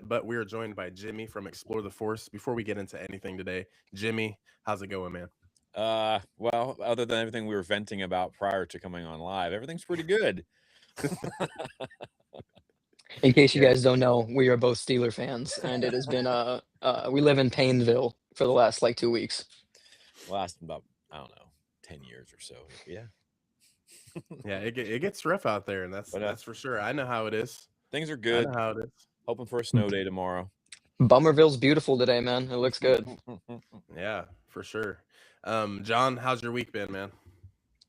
but we are joined by Jimmy from Explore the Force. Before we get into anything today, Jimmy, how's it going, man? Well, other than everything we were venting about prior to coming on live, everything's pretty good. In case you Yeah, guys don't know, we are both Steeler fans, and it has been we live in Paynesville for the last like 2 weeks. Last about, I don't know, 10 years or so. Yeah. yeah, it gets rough out there, and that's But that's for sure. I know how it is. things are I know good. how it is. Hoping for a snow day tomorrow. Bummerville's beautiful today, man. It looks good. Yeah, for sure. John, how's your week been, man?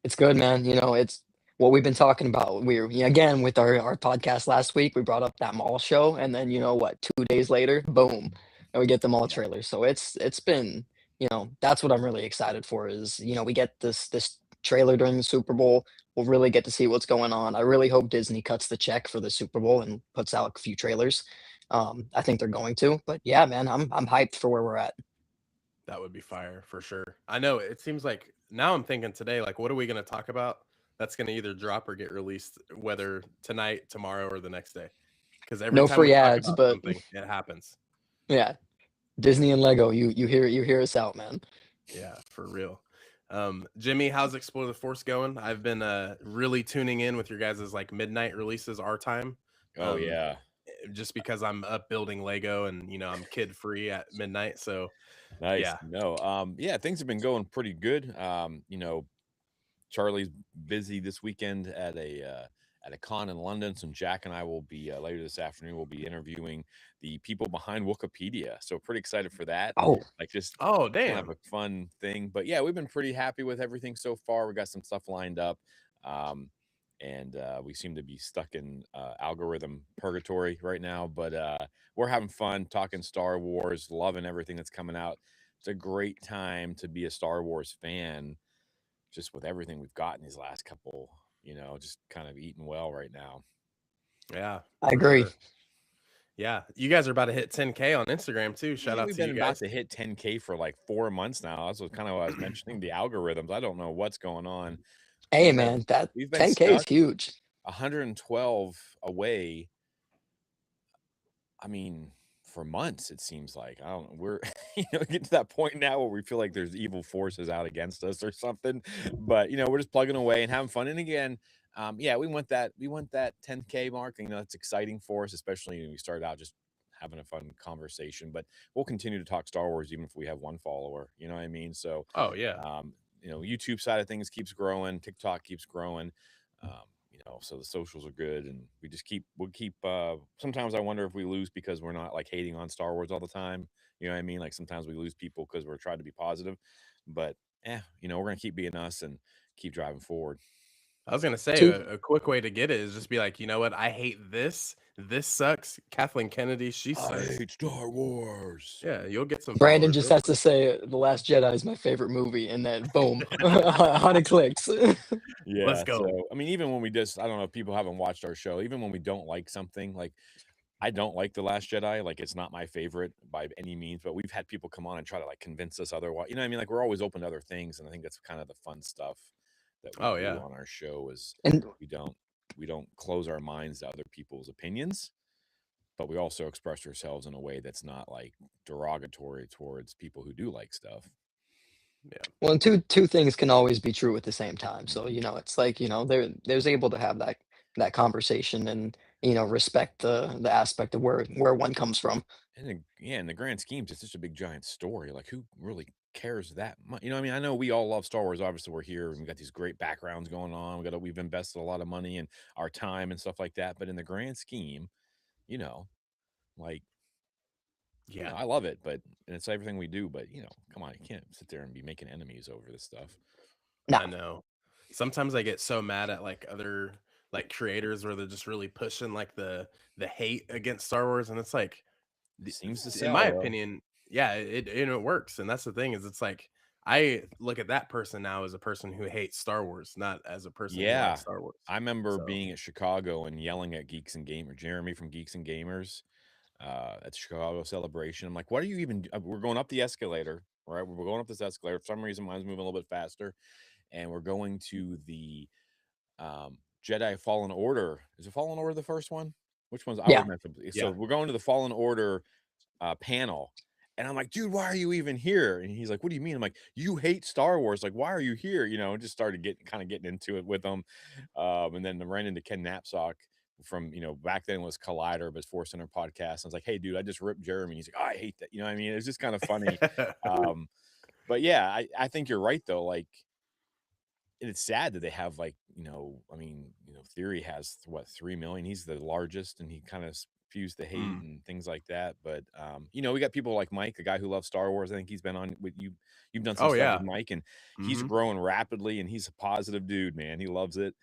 It's good, man. It's what we've been talking about. Again with our podcast last week, we brought up that mall show, and then what, 2 days later, boom, and we get the mall Yeah. trailer. So it's been, that's what I'm really excited for is, we get this trailer during the Super Bowl. We'll really get to see what's going on. I really hope Disney cuts the check for the Super Bowl and puts out a few trailers. I think they're going to, but yeah, man, I'm hyped for where we're at. That would be fire for sure. I know it seems like now I'm thinking today, like, what are we going to talk about that's going to either drop or get released, whether tonight, tomorrow, or the next day? Because every No time we free talk ads, about but something, it happens. yeah, Disney and Lego, you hear us out, man. Yeah, for real. Jimmy, how's Explore the Force going? I've been really tuning in with your guys' like midnight releases our time. Oh, Um, yeah. just because I'm up building Lego and I'm kid free at midnight. So Nice. yeah. No, yeah, things have been going pretty good. Charlie's busy this weekend at a con in London. So Jack and I will be later this afternoon. We'll be interviewing the people behind Wikipedia. So pretty excited for that. Oh, Like just Oh kind of damn. a fun thing. But yeah, we've been pretty happy with everything so far. We got some stuff lined up. Um, and we seem to be stuck in algorithm purgatory right now, but we're having fun talking Star Wars, loving everything that's coming out. It's a great time to be a Star Wars fan, just with everything we've gotten these last couple, just kind of eating well right now. Yeah, I for agree. sure. Yeah, you guys are about to hit 10K on Instagram too. Shout Yeah, out we've to been you about guys. to hit 10K for like 4 months now. That's what kind of what I was mentioning. The algorithms, I don't know what's going on. Hey, We've been man, that we've been 10K is stuck huge. 112 away. I mean, for months it seems like I don't. We're get to that point now where we feel like there's evil forces out against us or something. But we're just plugging away and having fun. And again, yeah, we want that 10K mark. That's exciting for us, especially when we started out just having a fun conversation. But we'll continue to talk Star Wars even if we have one follower. You know what I mean? So, Oh yeah. YouTube side of things keeps growing, TikTok keeps growing. So the socials are good, and we'll keep. Sometimes I wonder if we lose because we're not like hating on Star Wars all the time. You know what I mean? Like sometimes we lose people because we're trying to be positive, but we're gonna keep being us and keep driving forward. I was gonna say Two a quick way to get it is just be like, you know what? I hate this. This sucks. Kathleen Kennedy, she I sucks. hate Star Wars. Yeah, you'll get some Brandon followers just real has quick. to say The Last Jedi is my favorite movie, and then boom, 100 clicks. Let's Yeah. go. So I mean, even when we just, I don't know if people haven't watched our show, even when we don't like something, like I don't like The Last Jedi. Like it's not my favorite by any means, but we've had people come on and try to like convince us otherwise. You know what I mean? Like we're always open to other things, and I think that's kind of the fun stuff that we Oh do yeah. on our show is And we don't we don't close our minds to other people's opinions, but we also express ourselves in a way that's not like derogatory towards people who do like stuff. Yeah. well, and two things can always be true at the same time. So it's like there's able to have that conversation and respect the aspect of where one comes from. Yeah, in the grand schemes, it's such a big giant story. Like, who really cares that much? You know, what I mean, I know we all love Star Wars. Obviously, we're here and we got these great backgrounds going on. We've invested a lot of money and our time and stuff like that. But in the grand scheme, you know, like, Yeah. I love it, but and it's everything we do. But come on, you can't sit there and be making enemies over this stuff. No, I know. Sometimes I get so mad at like other like creators where they're just really pushing like the hate against Star Wars, and it's like Seems to in my sell though. opinion, yeah, it works. And that's the thing is it's like I look at that person now as a person who hates Star Wars, not as a person who likes Yeah, Star Wars. I remember So being at Chicago and yelling at Geeks and Gamers, Jeremy from Geeks and Gamers, at the Chicago celebration. I'm like, what are you even? We're going up the escalator, right? We're going up this escalator. For some reason, mine's moving a little bit faster, and we're going to the Jedi Fallen Order. Is it Fallen Order the first one? Which one's I Yeah. was meant to be. So Yeah. we're going to the Fallen Order panel. And I'm like, dude, why are you even here? And he's like, what do you mean? I'm like, you hate Star Wars. Like, why are you here? And just started getting into it with him. And then I ran into Ken Knapsack from, back then it was Collider, but Force Center podcast. I was like, hey, dude, I just ripped Jeremy. He's like, oh, I hate that. You know what I mean? It's just kind of funny. But yeah, I think you're right, though. Like, it's sad that they have Theory has what 3 million. He's the largest, and he kind of spews the hate and things like that. But we got people like Mike, a guy who loves Star Wars. I think he's been on with you. You've done some Oh stuff yeah. with Mike, and he's growing rapidly, and he's a positive dude, man. He loves it.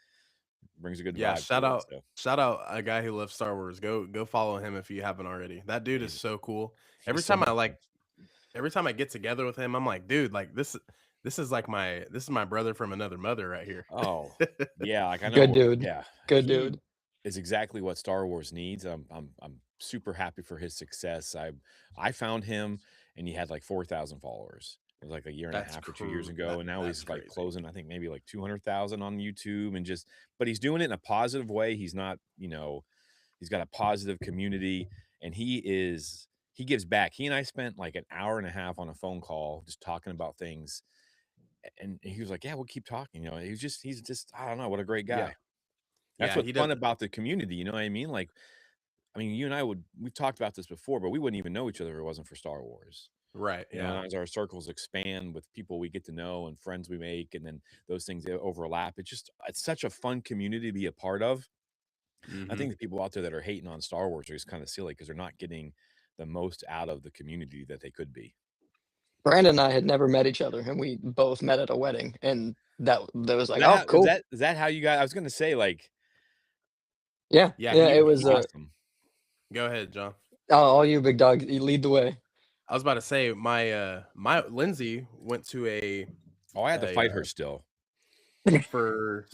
Brings a good Yeah, vibe to it. So shout out a guy who loves Star Wars. Go follow him if you haven't already. That dude is he's, so cool. he's so much fun. Every time I get together with him, I'm like, dude, like this is my brother from another mother right here. Oh, yeah, like I know. Good dude. Yeah, Good he dude. is exactly what Star Wars needs. I'm super happy for his success. I found him, and he had like 4,000 followers. It was like a year and a half or 2 years ago, and now he's like crazy. closing, I think maybe like 200,000 on YouTube, and but he's doing it in a positive way. He's not, he's got a positive community, and he gives back. He and I spent like an hour and a half on a phone call just talking about things. And he was like, yeah, we'll keep talking. He's just, I don't know, what a great guy. Yeah. That's Yeah, what's he fun does. about the community. You know what I mean? Like, you and I we've talked about this before, but we wouldn't even know each other if it wasn't for Star Wars. Right. Yeah. And as our circles expand with people we get to know and friends we make, and then those things overlap, it's such a fun community to be a part of. I think the people out there that are hating on Star Wars are just kind of silly because they're not getting the most out of the community that they could be. Brandon and I had never met each other, and we both met at a wedding, and that was like, Is cool. that how you got? I was going to say, like, Yeah. It was awesome. Go ahead, John. all you, big dog. You lead the way. I was about to say my Lindsay went to a. Oh, I had to fight her still for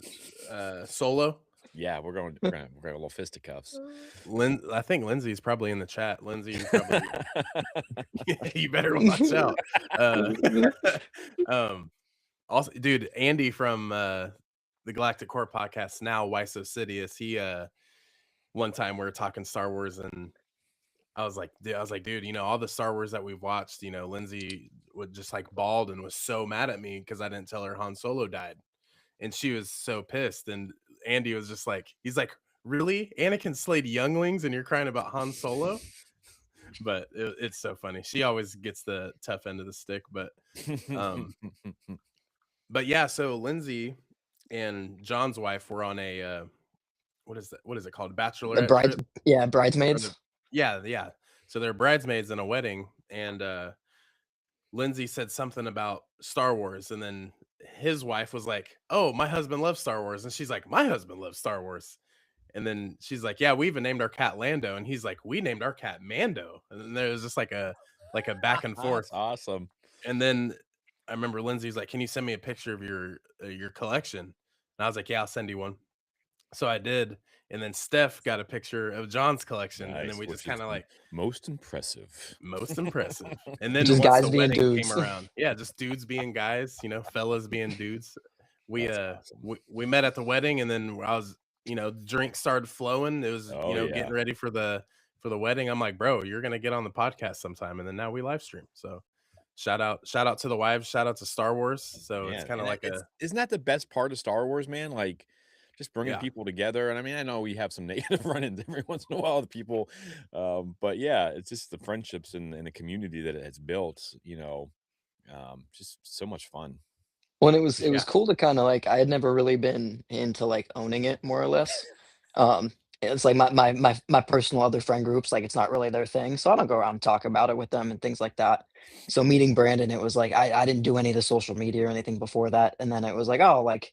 Solo. Yeah, we're going to have a little fisticuffs. I think Lindsay's probably in the chat. Lindsay, you probably you better watch out. Also, dude, Andy from the Galactic Core podcast, now Why So Sidious, he one time we were talking Star Wars, and I was like, dude, all the Star Wars that we've watched, Lindsay would just like bawled and was so mad at me because I didn't tell her Han Solo died. And she was so pissed. And Andy was just like, he's like, really? Anakin slayed younglings and you're crying about Han Solo? But it's so funny. She always gets the tough end of the stick. But yeah, so Lindsay and John's wife were on a what is it called? Bachelorette trip? Bridesmaids. Yeah. So they're bridesmaids in a wedding, and Lindsay said something about Star Wars, and then his wife was like, "Oh, my husband loves Star Wars," and she's like, "My husband loves Star Wars," and then she's like, "Yeah, we even named our cat Lando," and he's like, "We named our cat Mando," and then there was just like a back and forth. That's awesome. And then I remember Lindsay's like, "Can you send me a picture of your collection?" And I was like, "Yeah, I'll send you one." So I did, and then Steph got a picture of John's collection, and then we just kind of like most impressive. And then just once guys the being wedding dudes. came around, yeah, just dudes being guys, fellas being dudes. We awesome. we met at the wedding, and then I was, drinks started flowing. It was, yeah. getting ready for the wedding. I'm like, bro, you're gonna get on the podcast sometime, and then now we live stream. So shout out to the wives, shout out to Star Wars. So it's kind of like isn't that the best part of Star Wars, man? Like, just bringing people together. And I know we have some negative run-ins every once in a while with people, but yeah, it's just the friendships and the community that it has built. Just so much fun. Well, it was cool to kind of like, I had never really been into like owning it, more or less. It's like my personal other friend groups, like it's not really their thing, so I don't go around and talk about it with them and things like that. So meeting Brandon, it was like I didn't do any of the social media or anything before that, and then it was like, oh, like,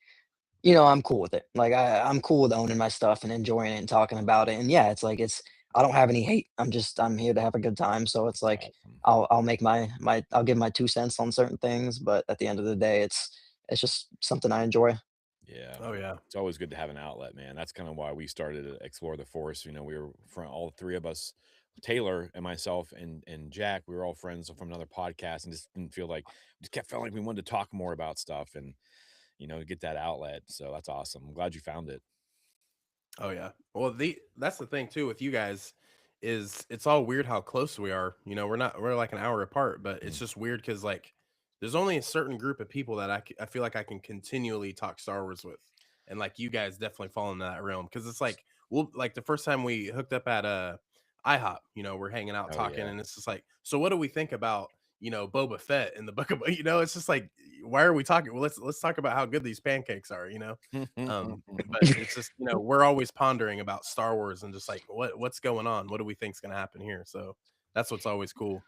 I'm cool with it. Like I'm cool with owning my stuff and enjoying it and talking about it. And yeah, it's like I don't have any hate. I'm here to have a good time. So it's like I'll make I'll give my 2 cents on certain things, but at the end of the day, it's just something I enjoy. Yeah. Oh yeah. It's always good to have an outlet, man. That's kind of why we started to explore the Force. We were from all three of us, Taylor and myself and Jack, we were all friends from another podcast, and just didn't feel like, just kept feeling like we wanted to talk more about stuff and get that outlet. So that's awesome. I'm glad you found it. Oh yeah. Well, that's the thing too with you guys is it's all weird how close we are. You know, we're like an hour apart, but it's Mm. just weird because like there's only a certain group of people that I feel like I can continually talk Star Wars with, and like you guys definitely fall into that realm because it's like we'll like the first time we hooked up at IHOP, you know, we're hanging out Oh talking, yeah. and it's just like, so what do we think about Boba Fett in the book of you know? It's just like, why are we talking? Well, let's talk about how good these pancakes are, you know. But it's just, we're always pondering about Star Wars and just like what's going on? What do we think's gonna happen here? So that's what's always cool.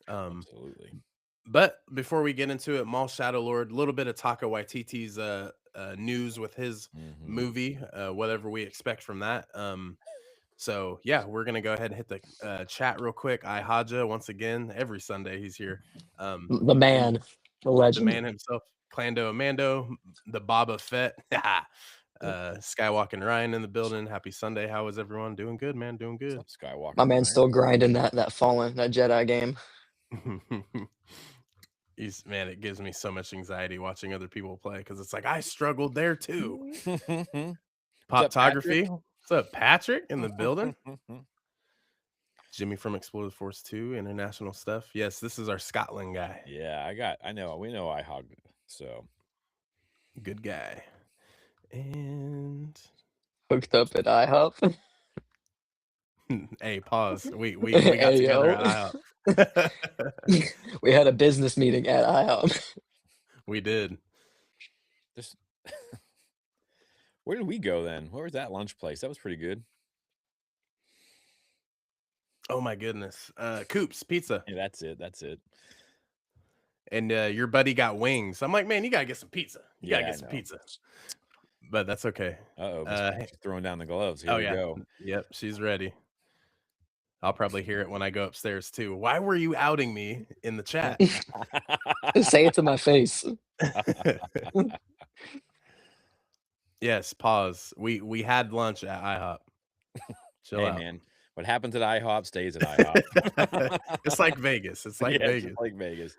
Absolutely. But before we get into it, Maul Shadow Lord, a little bit of Taika Waititi's news with his movie, whatever we expect from that. So yeah, we're gonna go ahead and hit the chat real quick. I Haja once again every Sunday he's here. The man, the the legend. man himself, Clando Amando, the Boba Fett, Skywalking Ryan in the building. Happy Sunday. How is everyone? Doing good, man. Doing What's good. up, Skywalker? My man's Ryan? still grinding that Fallen, that Jedi game. Man, it gives me so much anxiety watching other people play because it's like I struggled there too. What's up, Patrick? Poptography. What's up, Patrick in the building? Jimmy from Explore the Force 2, international stuff. Yes, this is our Scotland guy. Yeah, we know IHOG, so Good guy. And Hooked up at IHOP. hey, pause. We got Hey, together yo. at IHOP. We had a business meeting at IHOP. We did. Where did we go then? Where was that lunch place? That was pretty good. Oh my goodness. Coops Pizza. Yeah, that's it. And your buddy got wings. I'm like, man, you gotta get some pizza. You gotta Yeah, get some pizza. But that's okay. Uh-oh, Miss throwing down the gloves. Here Oh we yeah. go. Yep, she's ready. I'll probably hear it when I go upstairs too. Why were you outing me in the chat? Say it to my face. Yes, pause. We had lunch at IHOP. Chill Hey out. man, what happens at IHOP stays at IHOP. It's like Vegas. It's like Vegas. It's like Vegas.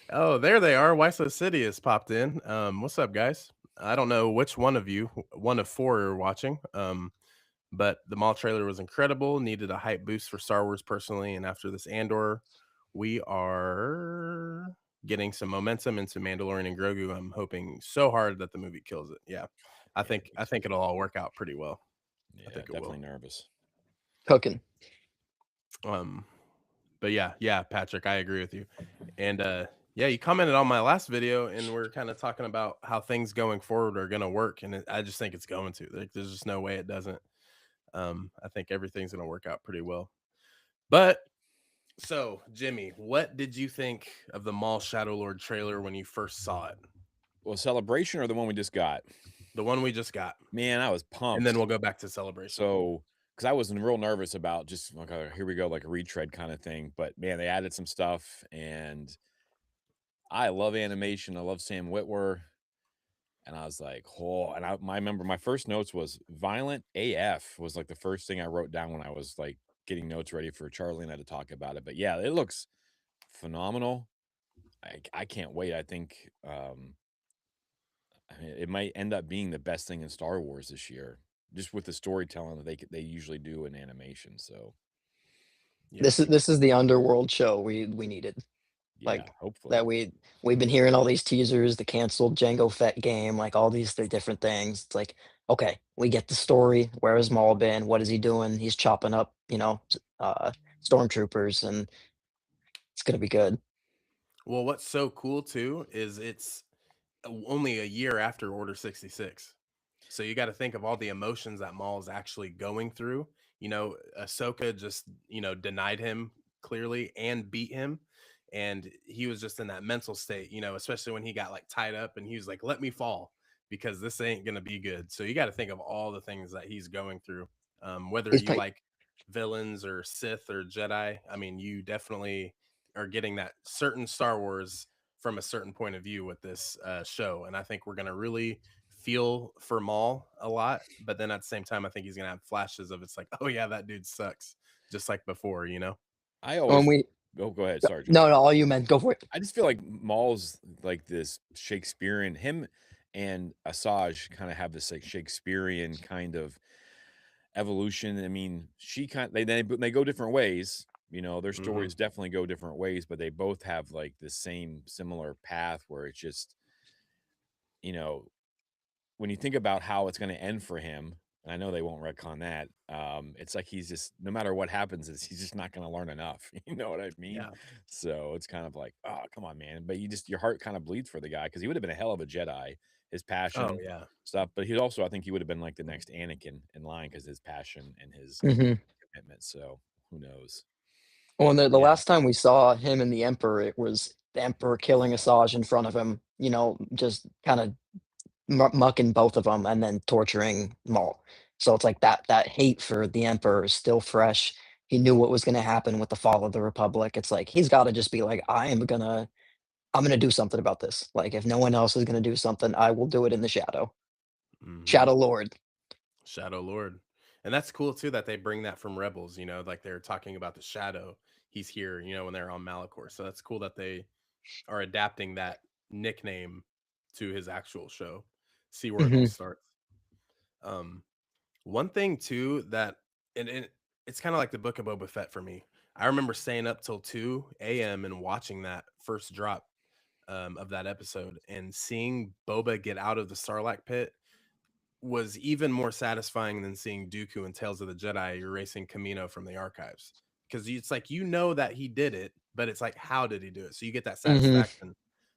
Oh, there they are. Why So City has popped in. What's up, guys? I don't know which one of you, one of four, are watching. But the Maul trailer was incredible. Needed a hype boost for Star Wars personally, and after this Andor, we are getting some momentum into Mandalorian and Grogu. I'm hoping so hard that the movie kills it. Yeah, I think it'll all work out pretty well. Yeah, I think it definitely will. nervous. Cooking. But yeah, Patrick, I agree with you. And yeah, you commented on my last video, and we're kind of talking about how things going forward are going to work, and I just think it's going to. Like, there's just no way it doesn't. I think everything's going to work out pretty well. But so, Jimmy, what did you think of the Maul Shadow Lord trailer when you first saw it? Well, Celebration or the one we just got? The one we just got. Man, I was pumped. And then we'll go back to Celebration. So, because I was real nervous about just like, here we go, like a retread kind of thing. But man, they added some stuff, and I love animation. I love Sam Witwer. And I was like, oh, and I remember my first notes was violent AF was like the first thing I wrote down when I was like getting notes ready for Charlie and I to talk about it. But yeah, it looks phenomenal. I can't wait. I think I mean, it might end up being the best thing in Star Wars this year, just with the storytelling that they usually do in animation. So yeah. This is the underworld show we needed. yeah, Like hopefully that we've been hearing all these teasers, the canceled Jango Fett game, like all these different things. It's like, okay, we get the story. Where has Maul been? What is he doing? He's chopping up, stormtroopers, and it's gonna be good. Well, what's so cool too is it's only a year after Order 66. So you got to think of all the emotions that Maul is actually going through. Ahsoka just, denied him clearly and beat him. And he was just in that mental state, especially when he got like tied up and he was like, let me fall because this ain't going to be good. So you got to think of all the things that he's going through. Whether He's you like, like villains or Sith or Jedi, I mean, you definitely are getting that certain Star Wars from a certain point of view with this show. And I think we're going to really feel for Maul a lot. But then at the same time, I think he's going to have flashes of it's like, oh, yeah, that dude sucks. Just like before, I always go ahead. Sorry, Joe. No, all you meant. Go for it. I just feel like Maul's like this Shakespearean him and Asajj kind of have this like Shakespearean kind of evolution. I mean, she kind they go different ways. You know, their Mm-hmm. stories definitely go different ways, but they both have like the same similar path where it's just, you know, when you think about how it's going to end for him, and I know they won't retcon that. It's like he's just no matter what happens, he's just not going to learn enough. You know what I mean? Yeah. So it's kind of like, oh, come on, man. But your heart kind of bleeds for the guy because he would have been a hell of a Jedi. His Oh passion yeah. stuff, but he also, I think, he would have been like the next Anakin in line because his passion and his Hmm. commitment. So who knows? Well, and the Yeah. last time we saw him and the Emperor, it was the Emperor killing Asajj in front of him, just kind of mucking both of them and then torturing Maul. So it's like that hate for the Emperor is still fresh. He knew what was going to happen with the fall of the Republic. It's like he's got to just be like, I'm gonna do something about this. Like if no one else is gonna do something, I will do it in the shadow. Mm-hmm. Shadow Lord. Shadow Lord. And that's cool too that they bring that from Rebels, like they're talking about the shadow. He's here, when they're on Malachor. So that's cool that they are adapting that nickname to his actual show. See where it all Hmm. starts. Um, One thing too that and it's kind of like the Book of Boba Fett for me. I remember staying up till 2 a.m. and watching that first drop of that episode and seeing Boba get out of the Sarlacc pit was even more satisfying than seeing Dooku in Tales of the Jedi erasing Kamino from the archives. Because it's like that he did it, but it's like how did he do it? So you get that Hmm. satisfaction.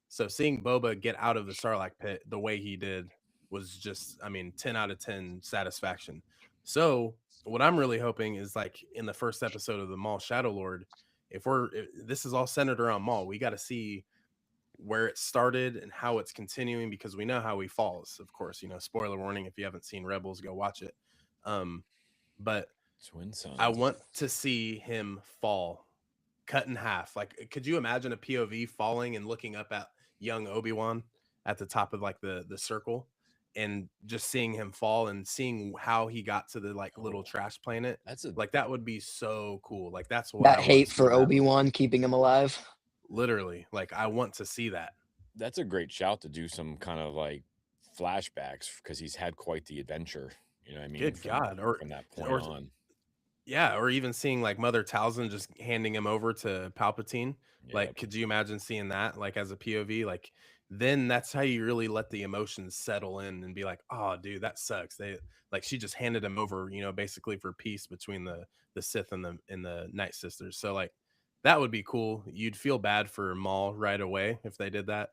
So seeing Boba get out of the Sarlacc pit the way he did was just, 10 out of 10 satisfaction. So what I'm really hoping is like in the first episode of the Maul Shadow Lord, if this is all centered around Maul, we got to see where it started and how it's continuing because we know how he falls. Of course, spoiler warning if you haven't seen Rebels, go watch it. But Twin I sons. want to see him fall, cut in half. Like, could you imagine a POV falling and looking up at young Obi-Wan at the top of like the circle and just seeing him fall and seeing how he got to the like little Oh, trash planet? that's a Like that would be so cool. Like that's what That I want to hate see for happen. Obi-Wan keeping him alive. Literally, like I want to see that. that's a great shout to do some kind of like flashbacks because he's had quite the adventure. You know what I mean? Good God. Or From that point or on. yeah, or even seeing like Mother Talzin just handing him over to Palpatine. Like, Yep. could you imagine seeing that like as a POV? Like, then that's how you really let the emotions settle in and be like, oh, dude, that sucks. They like she just handed him over, basically for peace between the Sith and the Night Sisters. So like that would be cool. You'd feel bad for Maul right away if they did that.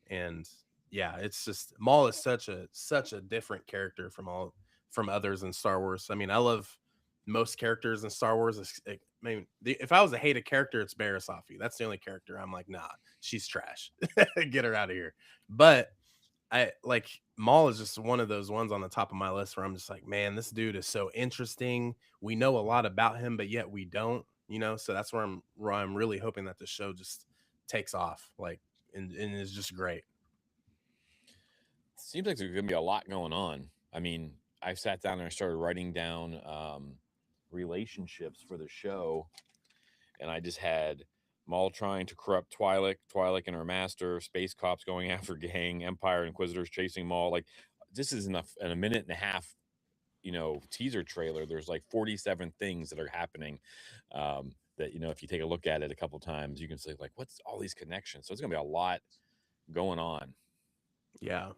And yeah, it's just Maul is such a different character from others in Star Wars. I mean, I love most characters in Star Wars. If I was to hate a character, it's Barasafi. That's the only character I'm like, nah, she's trash. Get her out of here. But I like Maul is just one of those ones on the top of my list where I'm just like, man, this dude is so interesting. We know a lot about him, but yet we don't. So that's where I'm really hoping that the show just takes off, like, and is just great. Seems like there's gonna be a lot going on. I mean, I sat down and I started writing down relationships for the show, and I just had Maul trying to corrupt Twi'lek and her master, space cops going after Gang, Empire Inquisitors chasing Maul. Like this is enough in a minute and a half, teaser trailer. There's like 47 things that are happening. That if you take a look at it a couple times, you can say like, what's all these connections? So it's gonna be a lot going on. Yeah.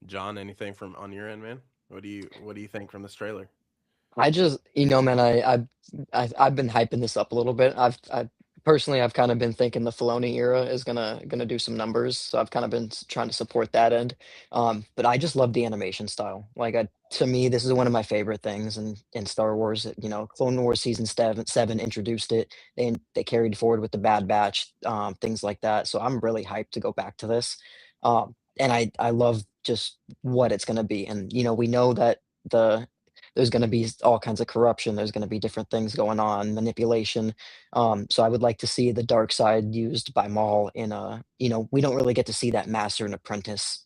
John, anything from on your end, man? What do you think from this trailer? I just, man, I've been hyping this up a little bit. I personally, I've kind of been thinking the Filoni era is gonna do some numbers, so I've kind of been trying to support that end. But I just love the animation style. Like, to me, this is one of my favorite things in Star Wars. Clone Wars season seven introduced it. They carried forward with the Bad Batch, things like that. So I'm really hyped to go back to this. And I love just what it's gonna be. And we know that the there's going to be all kinds of corruption. There's going to be different things going on, manipulation. So I would like to see the dark side used by Maul in we don't really get to see that master and apprentice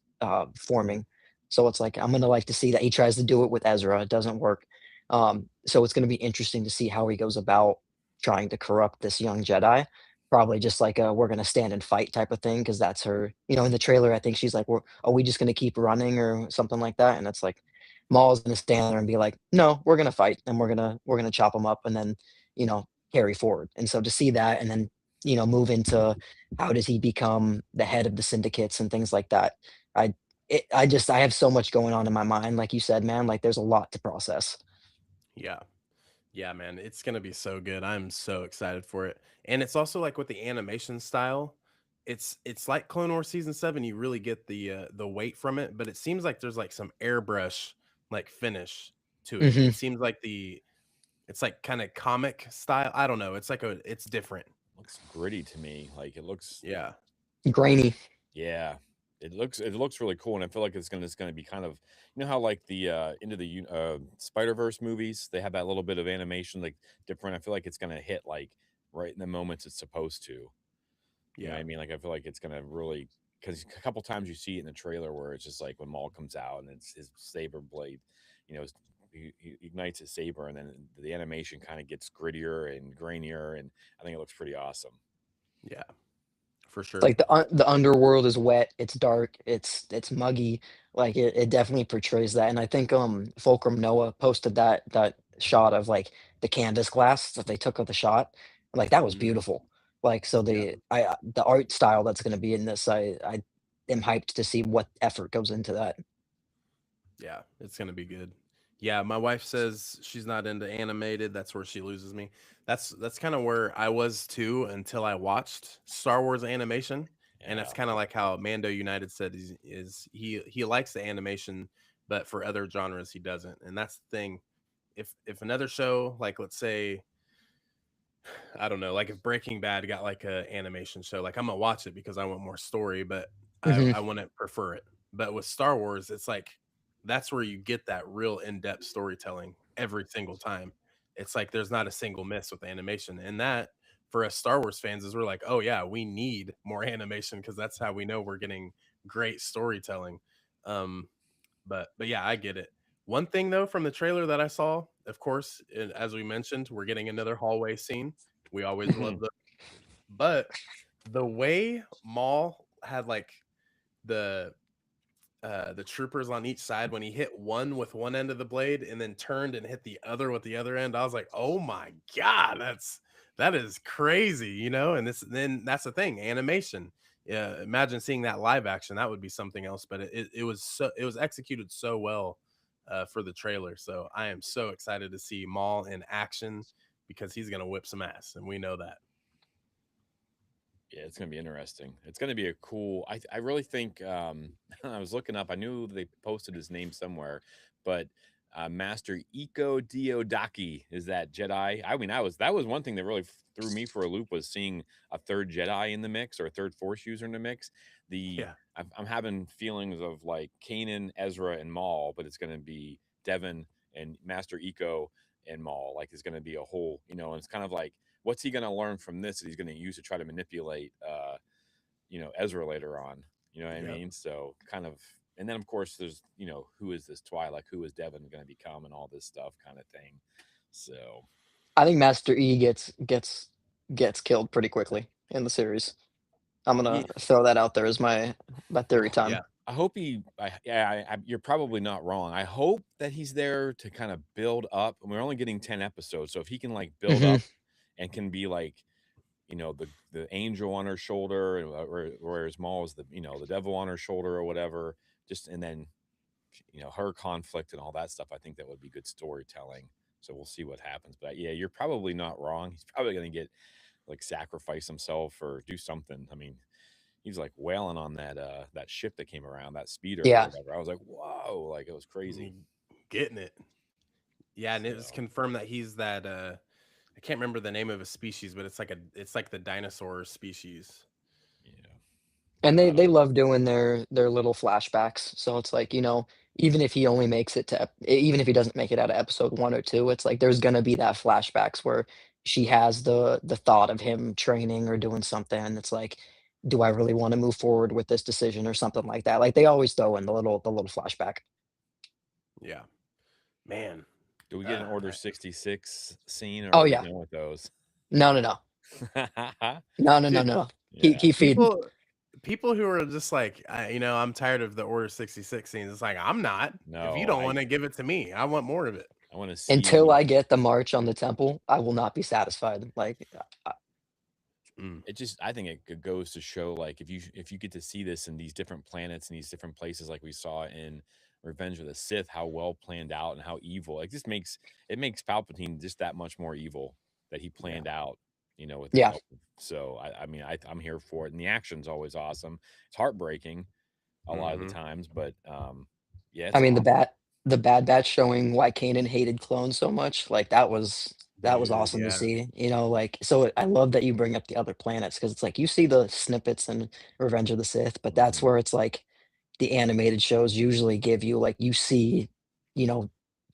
forming. So it's like, I'm going to like to see that he tries to do it with Ezra. It doesn't work. So it's going to be interesting to see how he goes about trying to corrupt this young Jedi. probably just like a we're gonna stand and fight type of thing because that's her. In the trailer, I think she's like, are we just gonna keep running or something like that? And it's like Maul's gonna stand there and be like, no, we're gonna fight and we're gonna chop them up and then you know carry forward. And so to see that and then move into how does he become the head of the syndicates and things like that. I I have so much going on in my mind, like you said, man. Like there's a lot to process. Yeah. Yeah, man, it's gonna be so good. I'm so excited for it. And it's also like with the animation style, it's like Clone Wars season 7, you really get the weight from it, but it seems like there's like some airbrush like finish to it. Hmm. It seems like it's like kind of comic style. I don't know. It's different. Looks gritty to me. Like it looks, Yeah. Grainy. yeah. It looks really cool, and I feel like it's gonna be kind of, how like the into the Spider-Verse movies, they have that little bit of animation like different. I feel like it's gonna hit like right in the moments it's supposed to. You know what Yeah. I mean? Like I feel like it's gonna really, because a couple times you see it in the trailer where it's just like when Maul comes out and it's his saber blade, you know, he ignites his saber, and then the animation kind of gets grittier and grainier, and I think it looks pretty awesome. Yeah. For It's sure. like the underworld is wet, it's dark, it's muggy. Like it definitely portrays that. And I think Fulcrum Noah posted that shot of like the canvas glass that they took of the shot. Like that was Mhm. beautiful. Like so Yeah. the art style that's gonna be in this, I am hyped to see what effort goes into that. Yeah, it's gonna be good. Yeah, my wife says she's not into animated. That's where she loses me. That's kind of where I was too until I watched Star Wars animation, and Yeah. that's kind of like how Mando United said is he likes the animation, but for other genres he doesn't. And that's the thing. If another show, like let's say, I don't know, like if Breaking Bad got like a animation show, like I'm gonna watch it because I want more story, but Mhm. I wouldn't prefer it. But with Star Wars, it's like that's where you get that real in-depth storytelling every single time. It's like there's not a single miss with animation. And that for us Star Wars fans is we're like, oh yeah, we need more animation because that's how we know we're getting great storytelling. Um, but yeah, I get it. One thing though from the trailer that I saw, of course, as we mentioned, we're getting another hallway scene. We always love Mhm. the, but the way Maul had like the the troopers on each side when he hit one with one end of the blade and then turned and hit the other with the other end, I was like, oh my god, that is crazy, you know. And this then that's the thing, animation. Yeah, imagine seeing that live action. That would be something else. But it was executed so well for the trailer. So I am so excited to see Maul in action because he's gonna whip some ass, and we know that. Yeah, it's gonna be interesting. It's gonna be a cool. I really think. I was looking up. I knew they posted his name somewhere, but Master Iko Diodaki is that Jedi. I mean, that was one thing that really threw me for a loop, was seeing a third Jedi in the mix, or a third Force user in the mix. The Yeah, I'm having feelings of like Kanan, Ezra, and Maul, but it's gonna be Devin and Master Iko and Maul. Like it's gonna be a whole, and it's kind of like, what's he going to learn from this that he's going to use to try to manipulate Ezra later on, you know what I yep, mean? So kind of, and then of course there's, who is this Twi'lek, who is Devin going to become, and all this stuff kind of thing. So I think Master E gets killed pretty quickly in the series. I'm yeah, gonna throw that out there as my theory time. yeah, I hope you're probably not wrong. I hope that he's there to kind of build up, and we're only getting 10 episodes, so if he can like build Hmm. up and can be like, the angel on her shoulder, and whereas Maul is the devil on her shoulder or whatever. Just, and then her conflict and all that stuff. I think that would be good storytelling. So we'll see what happens. But yeah, you're probably not wrong. He's probably going to get like sacrifice himself or do something. I mean, he's like wailing on that ship that came around, that speeder or Yeah. whatever. I was like, whoa, like it was crazy. getting it. Yeah, and it was So confirmed that he's that I can't remember the name of a species, but it's like the dinosaur species. yeah, And they um, love doing their little flashbacks. So it's like, even if he only makes it to even if he doesn't make it out of episode 1 or 2, it's like there's gonna be that flashbacks where she has the thought of him training or doing something, and it's like, "Do I really wanna move forward with this decision?" or something like that. Like, they always throw in the little flashback. Yeah, man. do we get an Uh, Order I, 66 scene, or Oh, are we yeah. done with those? No, no, no. No. Dude, Keep feeding. people who are just like, I'm tired of the Order 66 scenes. It's like, I'm not. If you No, don't want to give it to me, I want more of it. I want to Until see. I get the march on the temple, I will not be satisfied. Like, Mm, It just, I think it goes to show, like, if you get to see this in these different planets and these different places, like we saw in Revenge of the Sith, how well planned out and how evil, like, it makes Palpatine just that much more evil that he yeah. planned out, with the yeah. help. So I'm here for it, and the action's always awesome. It's heartbreaking a lot of the Hmm. times, but yeah, I it's mean, awesome, the Bad Batch showing why Kanan hated clones so much, like, that was Dude, awesome to yeah. see, like so I love that you bring up the other planets because it's like you see the snippets in Revenge of the Sith, but that's hmm where it's like the animated shows usually give you, like, you see, you know,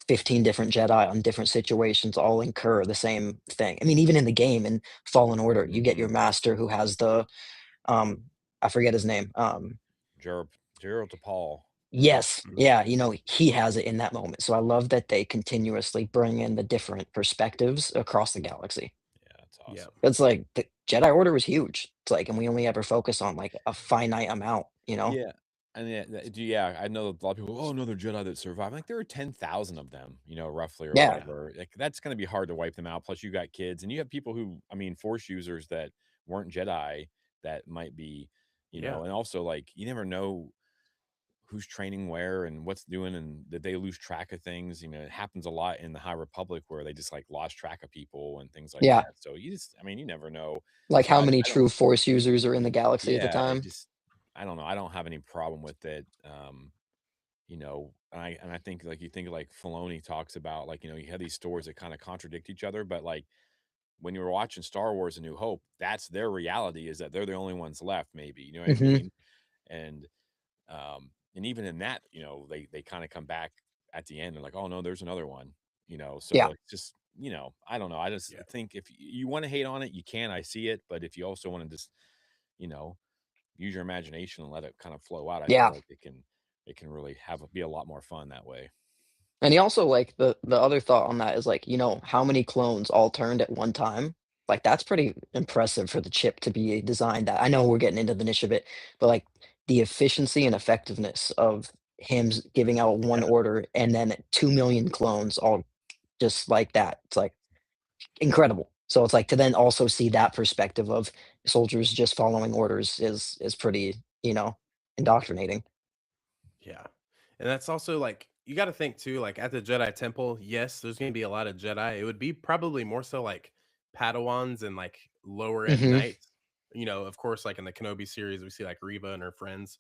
15 different Jedi on different situations all incur the same thing. I mean, even in the game in Fallen Order, you get your hmm master who has um I forget his name. Gerald Gerald to Paul. Yes, Mhm. yeah, he has it in that moment. So I love that they continuously bring in the different perspectives across the galaxy. Yeah, it's Yeah. awesome. It's like the Jedi Order was huge. It's like, and we only ever focus on like a finite amount. Yeah, and yeah, I know a lot of people. Oh, another Jedi that survived. Like there are 10,000 of them, roughly or Yeah. whatever. Like that's going to be hard to wipe them out. Plus, you got kids, and you have people who, I mean, Force users that weren't Jedi that might be, Yeah. and also like you never know who's training where and what's doing, and that they lose track of things. It happens a lot in the High Republic where they just like lost track of people and things like Yeah. that. So I mean, you never know. Like So how many I don't. true Force users are in the galaxy at the Yeah, it time? just I don't know. I don't have any problem with it. And I think like you think like Filoni talks about like, you have these stories that kind of contradict each other, but like when you were watching Star Wars A New Hope, that's their reality is that they're the only ones left, maybe. You know what I Mhm. mean? And and even in that, they kind of come back at the end and like, oh no, there's another one, so Yeah. like just I don't know. I just Yeah. think if you want to hate on it, you can. I see it, but if you also want to just, you know, use your imagination and let it kind of flow out, I feel Yeah. like it can really be a lot more fun that way. And he also like the other thought on that is like, how many clones all turned at one time? Like that's pretty impressive for the chip to be designed that. I know we're getting into the niche of it, but like the efficiency and effectiveness of him giving out one Yeah. order and then 2 million clones all just like that. It's like incredible. So it's like to then also see that perspective of soldiers just following orders is pretty, indoctrinating. Yeah. And that's also like you got to think too, like at the Jedi Temple, yes, there's going to be a lot of Jedi. It would be probably more so like Padawans and like lower end Mhm. knights. Of course, like in the Kenobi series, we see like Reva and her friends.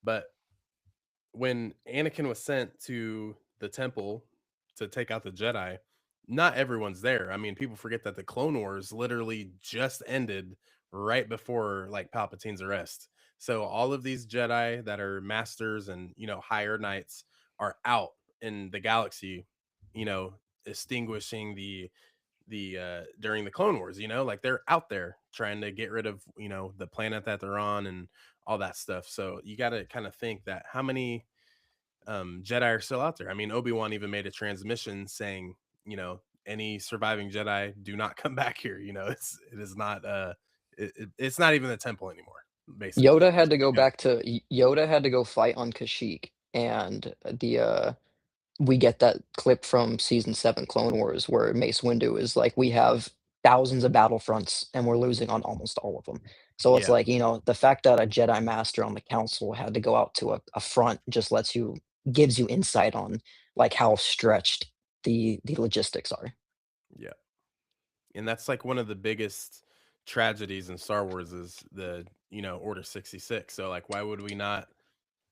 But when Anakin was sent to the temple to take out the Jedi, not everyone's there. I mean, people forget that the Clone Wars literally just ended right before like Palpatine's arrest. So all of these Jedi that are masters and higher knights are out in the galaxy, you know, extinguishing the during the Clone Wars, like they're out there trying to get rid of, the planet that they're on and all that stuff. So you got to kind of think that how many Jedi are still out there. I mean, Obi-Wan even made a transmission saying, any surviving Jedi do not come back here. It is not it's not even the temple anymore, basically. Yoda It's had to the go back galaxy. to Yoda had to go fight on Kashyyyk, and we get that clip from season 7 Clone Wars where Mace Windu is like, "We have thousands of battlefronts, and we're losing on almost all of them." So it's Yeah. like, the fact that a Jedi Master on the Council had to go out to a front just gives you insight on, like, how stretched the logistics are. Yeah. And that's like one of the biggest tragedies in Star Wars is the, Order 66. So like why would we not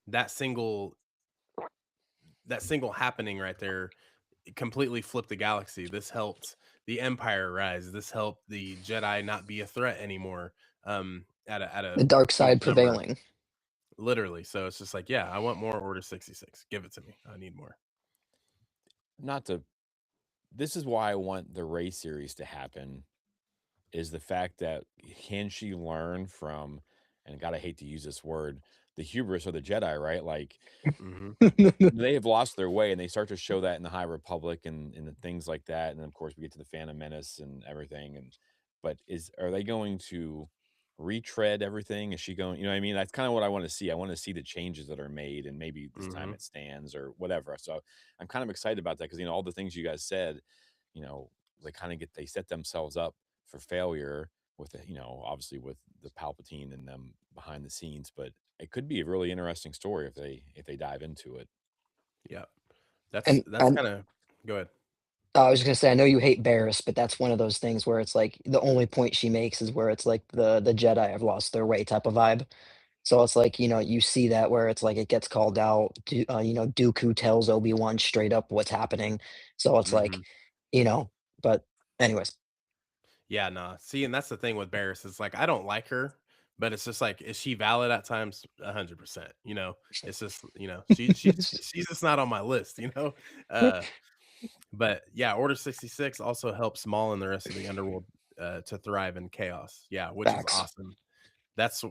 that single happening right there completely flipped the galaxy. This helped the Empire rise. This helped the Jedi not be a threat anymore. At a The dark huge side number, prevailing. literally. So it's just like, yeah, I want more Order 66. Give it to me. I need more. Not to This is why I want the Ray series to happen, is the fact that can she learn from, and God, I hate to use this word, the hubris of the Jedi, right? Like Hmm. they have lost their way, and they start to show that in the High Republic and the things like that. And then, of course, we get to the Phantom Menace and everything. And but are they going to retread everything? Is she going, you know what I mean? That's kind of what I want to see. I want to see the changes that are made, and maybe this time Mhm. it stands or whatever. So I'm kind of excited about that because, all the things you guys said, you know, they kind of they set themselves up for failure with the, obviously with the Palpatine and them behind the scenes, but it could be a really interesting story if they dive into it. Yeah. That's And that's and kind of go ahead. I was just gonna say, I know you hate Barris, but that's one of those things where it's like the only point she makes is where it's like the Jedi have lost their way type of vibe. So it's like, you see that where it's like it gets called out. Dooku tells Obi-Wan straight up what's happening. So it's like, Mhm. you know, but anyways, Yeah, nah. See, and that's the thing with Barris is like I don't like her, but it's just like is she valid at times? 100%. It's just she's just not on my list. Uh, but yeah, Order 66 also helps Maul and the rest of the underworld to thrive in chaos. Yeah, which is facts. awesome. That's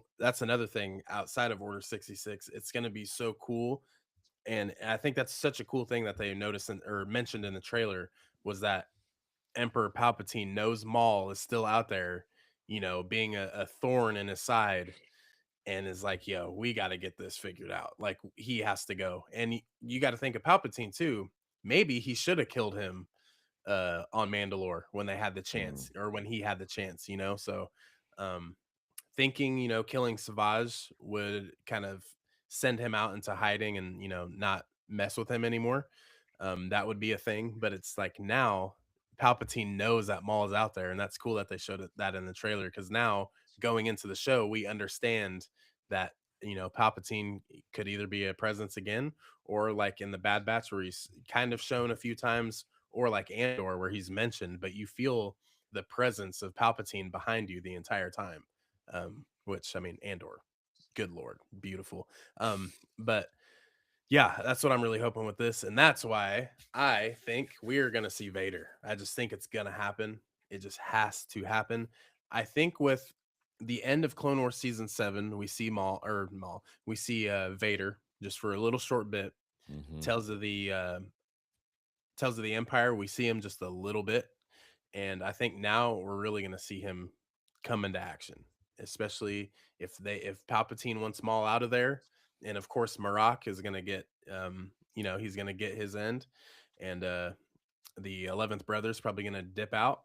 another thing outside of Order 66. It's gonna be so cool, and I think that's such a cool thing that they noticed or mentioned in the trailer was that Emperor Palpatine knows Maul is still out there, being a thorn in his side, and is like, "Yo, we got to get this figured out. Like, he has to go." And you got to think of Palpatine too. Maybe he should have killed him on Mandalore when they had the Mm. chance, or when he had the chance. So, um, thinking, killing Savage would kind of send him out into hiding and, not mess with him anymore. That would be a thing. But it's like now Palpatine knows that Maul is out there. And that's cool that they showed that in the trailer because now going into the show, we understand that, Palpatine could either be a presence again or like in the Bad Batch where he's kind of shown a few times, or like Andor where he's mentioned, but you feel the presence of Palpatine behind you the entire time. Which I mean, Andor, good lord, beautiful. But yeah, that's what I'm really hoping with this, and that's why I think we're gonna see Vader. I just think it's gonna happen. It just has to happen. I think with the end of Clone Wars season 7, we see Maul. We see Vader just for a little short bit. Hmm. Tells of the Empire. We see him just a little bit, and I think now we're really going to see him come into action, especially if Palpatine wants Maul out of there, and of course Marak is going to get he's going to get his end, and the 11th brother is probably going to dip out,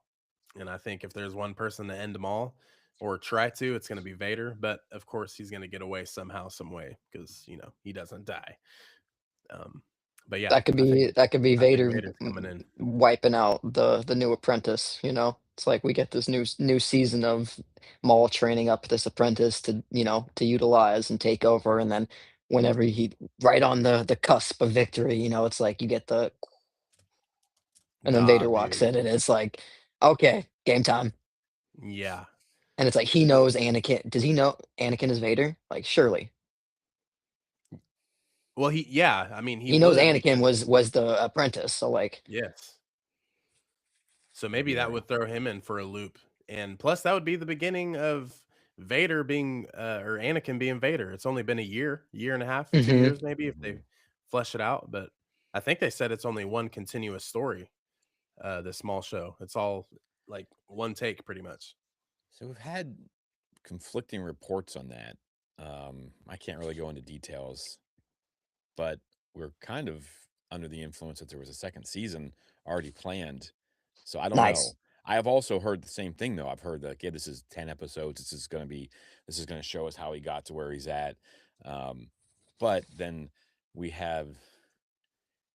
and I think if there's one person to end them all or try to, it's going to be Vader, but of course he's going to get away somehow, some way, because he doesn't die. Um, but yeah, That could be I think Vader Vader's coming in. wiping out the new apprentice. It's like we get this new season of Maul training up this apprentice to utilize and take over, and then whenever he right on the cusp of victory, it's like you get and then Nah, Vader walks dude. in, and it's like, okay, game time. Yeah. And it's like he knows Anakin. Does he know Anakin is Vader? Like, surely Well, yeah, I mean, he he knows would Anakin because was the apprentice. So like, yes. So That'd maybe be that very. would throw him in for a loop. And plus that would be the beginning of Vader being or Anakin being Vader. It's only been a year and a half, 2 hmm years maybe if Mhm. they flesh it out, but I think they said it's only one continuous story, this small show. It's all like one take pretty much. So we've had conflicting reports on that. I can't really go into details, but we're kind of under the influence that there was a second season already planned. So I don't know. nice. I have also heard the same thing though. I've heard that, yeah, this is 10 episodes. This is going to show us how he got to where he's at. Um, but then we have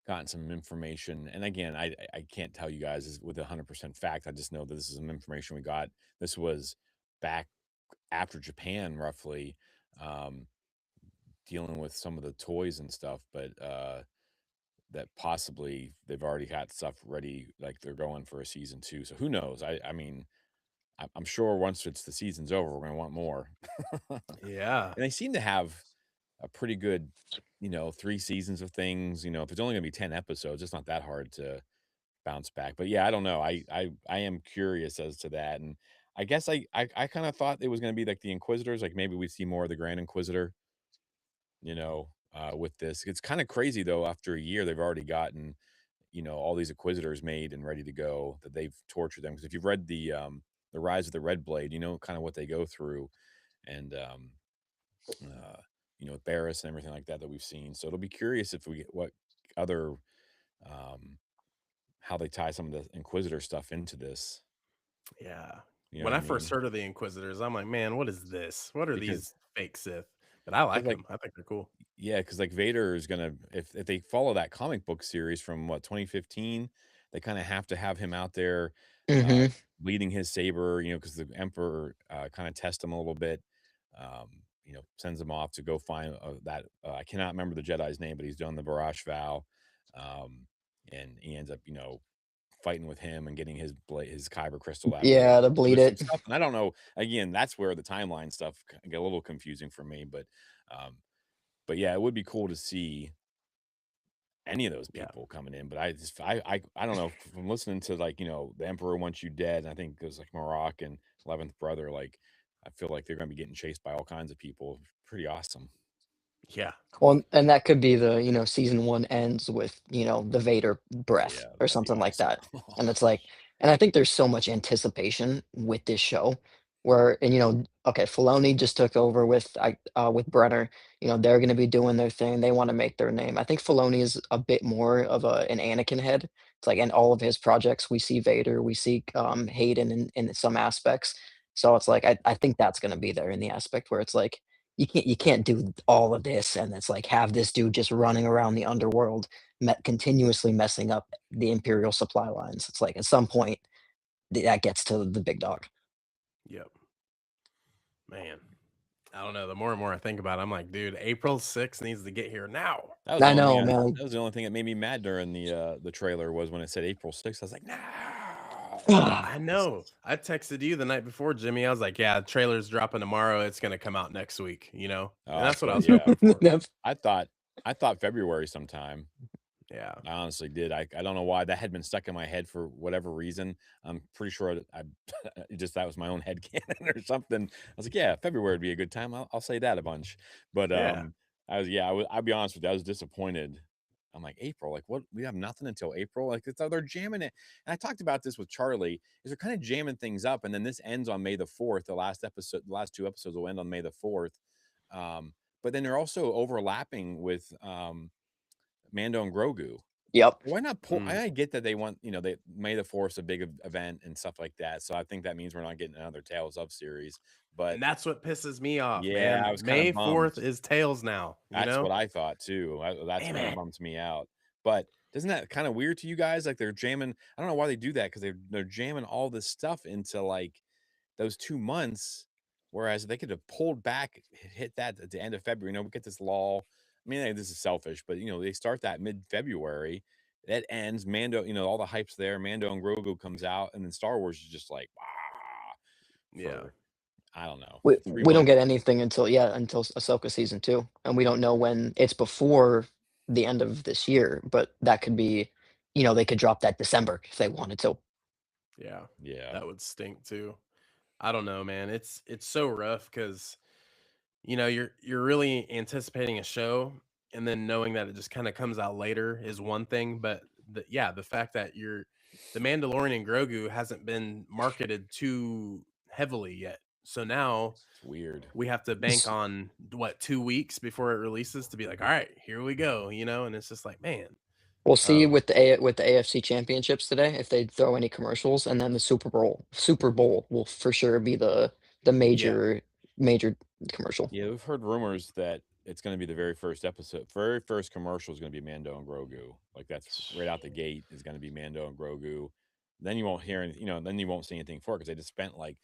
gotten some information, and again, I can't tell you guys with 100% fact. I just know that this is some information we got. This was back after Japan, roughly, um, dealing with some of the toys and stuff, but that possibly they've already got stuff ready, like they're going for a season 2. So who knows? I mean, I'm sure once the season's over, we're gonna want more. And Yeah. they seem to have a pretty good, 3 seasons of things. If it's only gonna be 10 episodes, it's not that hard to bounce back. But yeah, I don't know. I am curious as to that, and I guess I kind of thought it was going to be like the Inquisitors, like maybe we see more of the Grand Inquisitor, with this. It's kind of crazy though. After a year, they've already gotten all these Inquisitors made and ready to go that they've tortured them. Because if you've read rise of the Red Blade, kind of what they go through, and with Barris and everything like that we've seen. So it'll be curious if we get what other how they tie some of the Inquisitor stuff into this. Yeah. You know When what I I first mean? heard of the Inquisitors, I'm like, man, what is this? What are Because these fake Sith? But I like like them. I think they're cool. yeah, because like Vader is gonna if they follow that comic book series from 2015, they kind of have to have him out there uh Hmm. leading his saber, because the Emperor kind of tests him a little bit. Sends him off to go find that I cannot remember the Jedi's name, but he's done the Barash vow, and he ends up fighting with him and getting his kyber crystal that way. Yeah, to So bleed there's some it. stuff, and I don't know. Again, that's where the timeline stuff get a little confusing for me, um, but yeah, it would be cool to see any of those Yeah. people coming in. But I don't know, from listening to the Emperor Wants You Dead, and I think it was like Marok and 11th Brother, like I feel like they're gonna be getting chased by all kinds of people. Pretty awesome. Yeah. Well, and that could be season one ends with, the Vader breath Yeah, or that'd be something like awesome. that. And it's like, and I think there's so much anticipation with this show where, and okay, Filoni just took over with Brenner. They're going to be doing their thing. They want to make their name. I think Filoni is a bit more of an Anakin head. It's like in all of his projects, we see Vader, we see Hayden in some aspects. So it's like I think that's going to be there in the aspect where it's like you can't do all of this and it's like have this dude just running around the underworld continuously messing up the imperial supply lines. It's like at some point that gets to the big dog. Yep. Man. I don't know. The more and more I think about it, I'm like, dude, April 6th needs to get here now. That was the I only thing know, man. that was the only thing that made me mad during the trailer was when it said April 6th. I was like, no. I know. I texted you the night before, Jimmy. I was like, yeah, the trailer's dropping tomorrow. It's going to come out next week, Oh, And that's what I but was yeah, hoping for. I thought February sometime. Yeah. I honestly did. I don't know why that had been stuck in my head for whatever reason. I'm pretty sure that was my own head canon or something. I was like, yeah, February would be a good time. I'll say that a bunch. But Yeah. I'll be honest with you, I was disappointed. I'm like, April, like what? We have nothing until April. Like they're jamming it. And I talked about this with Charlie. Is they're kind of jamming things up, and then this ends on May the 4th. The last two episodes will end on May the 4th. But then they're also overlapping with Mando and Grogu. Yep. Why not pull? Mm. I get that they want, they May the Force a big event and stuff like that. So I think that means we're not getting another Tales of series. But And that's what pisses me off, yeah, man. I was kind May of bummed. 4th is Tails now, That's what I thought too. That's Damn what it. bummed me out. But isn't that kind of weird to you guys? Like they're jamming. I don't know why they do that because they're jamming all this stuff into like those 2 months, whereas they could have pulled back, hit that at the end of February. We get this law. I mean, this is selfish, but they start that mid-February. That ends. Mando, all the hype's there. Mando and Grogu comes out, and then Star Wars is just like, Yeah. for I don't know, We 3 we don't months. get anything until Ahsoka season 2, and we don't know when it's before the end of this year, but that could be, they could drop that December if they wanted to. Yeah. Yeah, That would stink too. I don't know, man. It's so rough because you're really anticipating a show and then knowing that it just kind of comes out later is one thing, but the fact that the Mandalorian and Grogu hasn't been marketed too heavily yet. So now it's weird. we have to bank on 2 weeks before it releases to be like, all right, here we go, and it's just like, man. We'll see with the AFC championships today if they throw any commercials, and then the Super Bowl will for sure be the Yeah. major commercial. Yeah, we've heard rumors that it's going to be the very first commercial is going to be Mando and Grogu. Like that's right out the gate is going to be Mando and Grogu. Then you won't hear anything, then you won't see anything for it because they just spent like,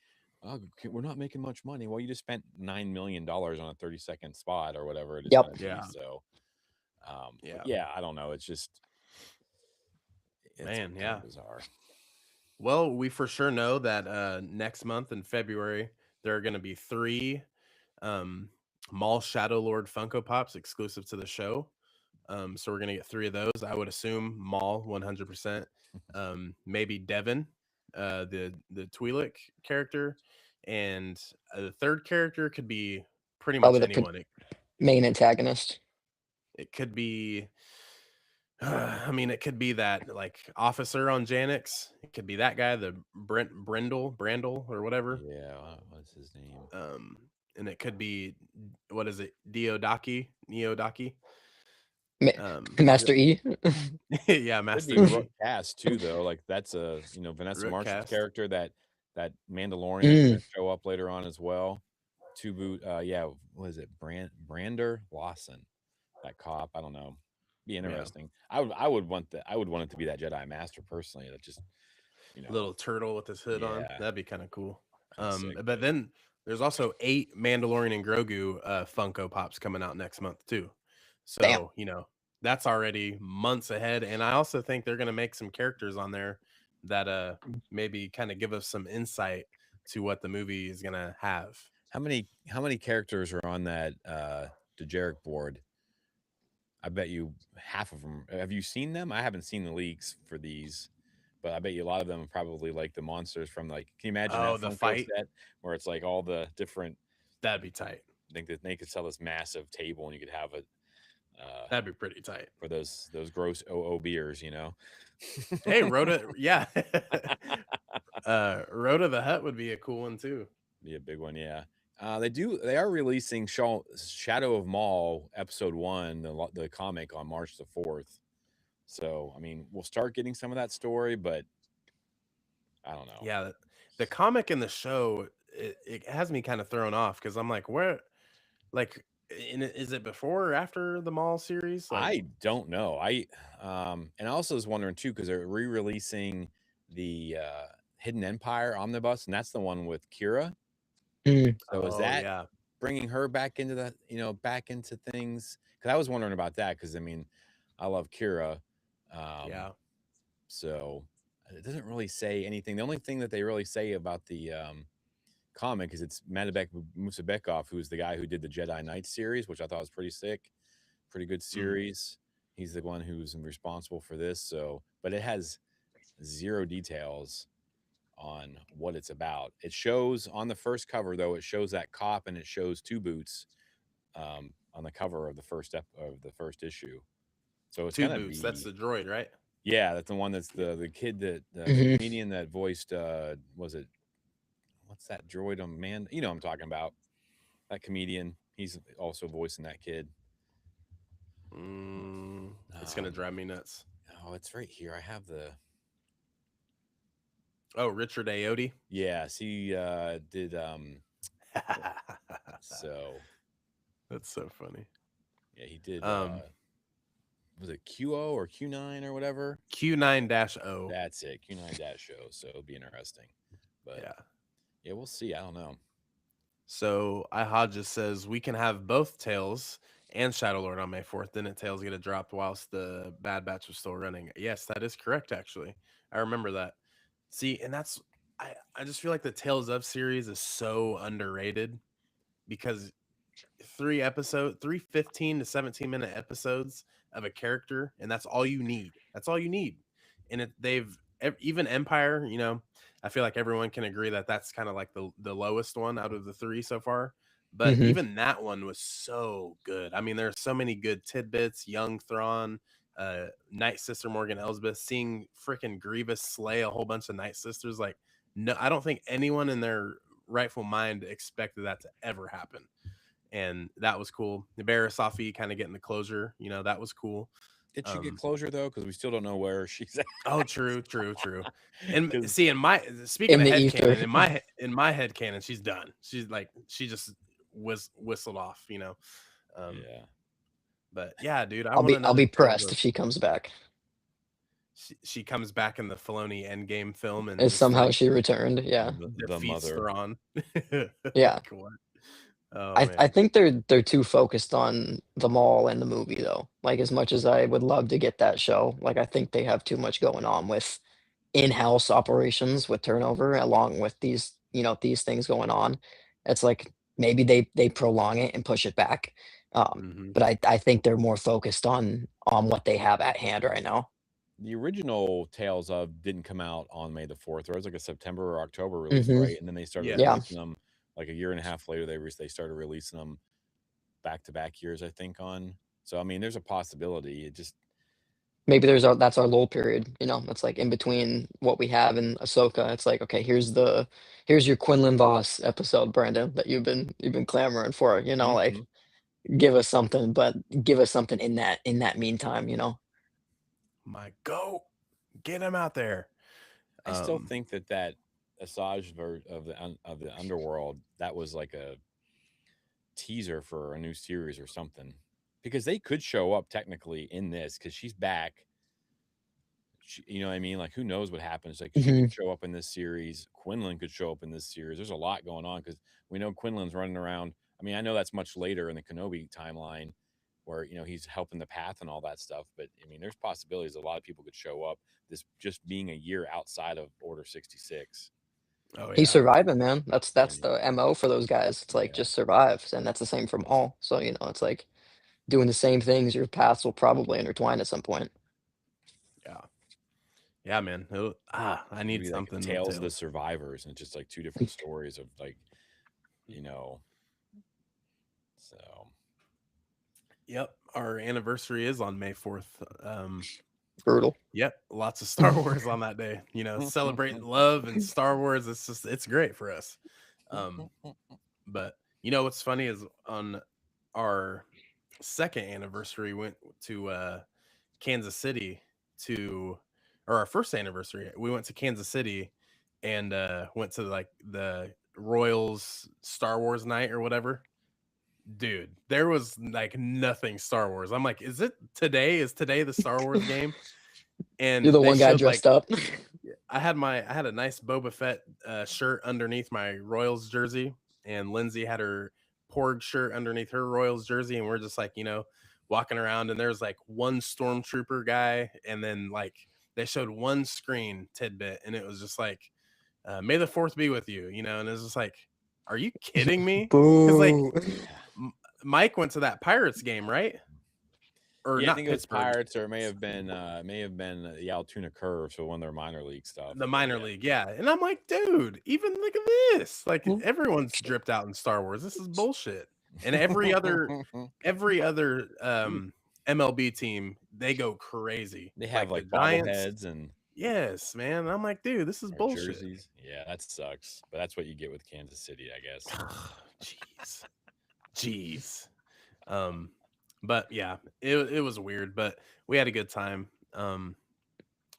oh, we're not making much money. Well, you just spent $9 million on a 30-second spot or whatever it is Yep. going to be. Yeah. So, Yeah. but yeah, I don't know. It's Man, kind yeah. of bizarre. Well, we for sure know that next month in February there are going to be 3 Maul Shadow Lord Funko Pops exclusive to the show. So we're gonna get 3 of those. I would assume Maul 100%. Maybe Devin, the Twi'lek character, and the third character could be pretty much Probably the anyone. main antagonist. It could be. I mean, it could be that like officer on Janix. It could be that guy, the Brandel or whatever. Yeah, what's his name? And it could be, what is it, Neodaki. Master E. Yeah, Could Master be E. Rook Cast too, though. Like that's Vanessa Rook Marshall's cast. character, that Mandalorian that's Mm, going to show up later on as well. Two boot, yeah, what is it? Brander Lawson, that cop. I don't know. Be interesting. I would want that. I would want it to be that Jedi Master personally. That just Little turtle with his hood on. yeah, That'd be kind of cool. kind of sick. But then there's also 8 Mandalorian and Grogu Funko Pops coming out next month too. damn. So, that's already months ahead. And I also think they're gonna make some characters on there that maybe kind of give us some insight to what the movie is gonna have. How many characters are on that Dejeric board? I bet you half of them. Have you seen them? I haven't seen the leaks for these, but I bet you a lot of them are probably like the monsters from like. Can you imagine Oh, that the Funko fight? set where it's like all the different? That'd be tight. I think that they could sell this massive table and you could have it That'd be pretty tight. for those gross OO beers, Hey, Rhoda, yeah. Rhoda the Hutt would be a cool one too. Be a big one, yeah. They are releasing Shadow of Maul episode 1, the comic, on March the 4th. So I mean, we'll start getting some of that story, but I don't know. Yeah, the comic and the show, it has me kind of thrown off because I'm like, where, like, is it before or after the Mall series? Like, I don't know. And I also was wondering too because they're re-releasing the Hidden Empire omnibus, and that's the one with Kira. Mm, So is oh that yeah, bringing her back into back into things? Because I was wondering about that because I mean, I love Kira. yeah. So it doesn't really say anything. The only thing that they really say about the comic is it's Madabek Musabekov, who's the guy who did the Jedi Knight series, which I thought was pretty sick, pretty good series. He's the one who's responsible for this. So, but it has zero details on what it's about. It shows on the first cover, though, it shows that cop and it shows two boots on the cover of the first issue. So it's Two gonna Boots. That's be the droid, right? yeah, that's the one that's the kid that the mhm. comedian that voiced was it what's that droid on man? You know what I'm talking about. That comedian. He's also voicing that kid. It's gonna drive me nuts. Oh, it's right here. I have the Oh, Richard Ayoade. yes, he did so That's so funny. yeah, he did Um, was it QO or Q9 or whatever? Q9-0. That's it, Q9-O. So it'll be interesting. But Yeah. yeah, we'll see. I don't know. So iHodges says we can have both Tails and Shadowlord on May 4th. Didn't Tails get it dropped whilst the Bad Batch was still running? Yes, that is correct, actually. I remember that. See, and that's I just feel like the Tales of series is so underrated because 3 15 to 17-minute episodes of a character, and that's all you need. That's all you need. And even Empire, I feel like everyone can agree that that's kind of like the lowest one out of the 3 so far. But Mhm. even that one was so good. I mean, there's so many good tidbits. Young Thrawn, Night Sister Morgan Elsbeth, seeing freaking Grievous slay a whole bunch of Night Sisters. Like, no, I don't think anyone in their rightful mind expected that to ever happen, and that was cool. The Barasafi kind of getting the closure, that was cool. Did she get closure though? Because we still don't know where she's at. Oh, true. And 'Cause- see, speaking In of the head ether. canon, in my head canon, she's done. She just was whistled off, yeah. But yeah, dude, I I'll want be another Tales pressed of. if she comes back. She comes back in the Filoni Endgame film and If just somehow like she returned, yeah. The defeats mother. Thrawn. Yeah. Like, what? Oh I man. think they're too focused on the mall and the movie though. Like as much as I would love to get that show, like I think they have too much going on with in-house operations with turnover along with these things going on. It's like maybe they prolong it and push it back. Hmm. But I think they're more focused on what they have at hand right now. The original Tales of didn't come out on May the 4th. There was like a September or October release, Mhm. right? And then they started Yeah. Yeah. releasing them like a year and a half later. They started releasing them back to back years, I think. On so I mean, there's a possibility. It just maybe that's our lull period, you know, that's like in between what we have in Ahsoka. It's like, okay, here's your Quinlan Voss episode, Brandon, that you've been clamoring for, you know, like Mhm. give us something, but give us something in that meantime, you know. My goat, get him out there. I still think that Asajj of the underworld, that was like a teaser for a new series or something, because they could show up technically in this because she's back. You know what I mean? Like, who knows what happens? Like, she Mhm. could show up in this series. Quinlan could show up in this series. There's a lot going on because we know Quinlan's running around. I mean, I know that's much later in the Kenobi timeline where, he's helping the path and all that stuff. But I mean, there's possibilities a lot of people could show up. This just being a year outside of Order 66. Oh He's yeah, surviving, man. That's And the MO for those guys. It's like yeah, just survive, and that's the same for Maul. So, you know, it's like doing the same things. Your paths will probably intertwine at some point. yeah, yeah, man. I need maybe like something with Tales of the Tails. Survivors and just like two different stories of like, you know, so Yep, our anniversary is on May 4th. Brutal. Yep, lots of Star Wars on that day. You know, celebrating love and Star Wars. It's great for us. Um, but you know what's funny is on our second anniversary, we went to Kansas City to, or our first anniversary, we went to Kansas City and went to like the Royals Star Wars night or whatever. Dude, there was like nothing Star Wars. I'm like, is it today? Is today the Star Wars game? You're And the they one guy showed like dressed up. I had a nice Boba Fett shirt underneath my Royals jersey, and Lindsay had her Porg shirt underneath her Royals jersey, and we're just like, walking around, and there's like one stormtrooper guy, and then like they showed one screen tidbit, and it was just like, "May the fourth be with you," and it's just like, "Are you kidding me?" Because like Boo. Mike went to that Pirates game, right? Or yeah, I not think it was Pittsburgh, Pirates, or it may have been the Altoona Curve, so one of their minor league stuff. the But minor yeah, league, yeah. And I'm like, dude, even look at this. Like everyone's dripped out in Star Wars. This is bullshit. And every other MLB team, they go crazy. they have Like the like Giants. bobbleheads and Yes, man. I'm like, dude, this is or bullshit. jerseys. Yeah, that sucks. But that's what you get with Kansas City, I guess. Jeez. Jeez. Um, but yeah, it was weird, but we had a good time.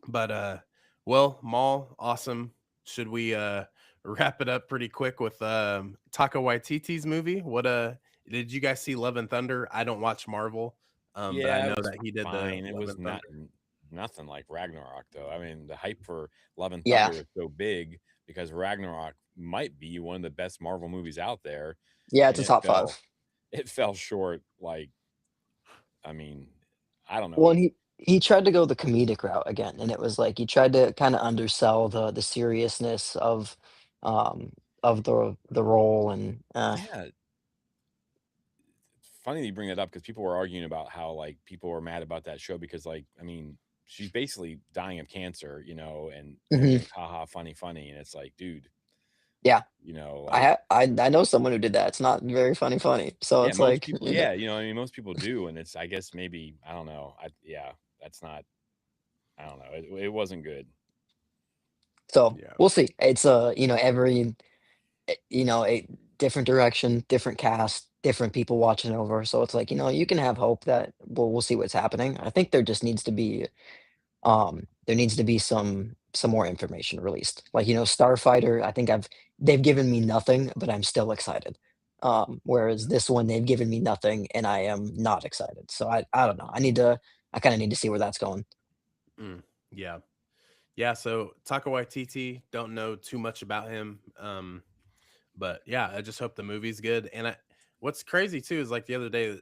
But well, Maul, awesome. Should we wrap it up pretty quick with Taika Waititi's movie? What did you guys see Love and Thunder? I don't watch Marvel. But I Yeah, know it was that he did the fine. It Love was and not Thunder. nothing like Ragnarok though. I mean, the hype for Love and Yeah. Thunder is so big because Ragnarok might be one of the best Marvel movies out there, Yeah, it's and a top five. it fell short. Like, I mean, I don't Well, know. and he tried to go the comedic route again, and it was like he tried to kind of undersell the seriousness um of the role, and Yeah, funny that you bring that up because people were arguing about how like people were mad about that show because like I mean she's basically dying of cancer, and they're mhm, like haha funny funny, and it's like dude, yeah, like I know someone who did that. It's not very funny, so yeah, it's most like, people, yeah, I mean most people do, and it's I guess maybe I don't know, yeah, that's not, I don't know, it wasn't good. so Yeah. we'll see. It's every a different direction, different cast, different people watching over. So it's like, you can have hope that we'll see what's happening. I think there needs to be some more information released. Like, Starfighter, I think they've given me nothing, but I'm still excited. Whereas this one they've given me nothing and I am not excited. So I don't know. I kind of need to see where that's going. Mm, yeah. Yeah. So Taika Waititi, don't know too much about him. But yeah, I just hope the movie's good. And what's crazy too is like the other day,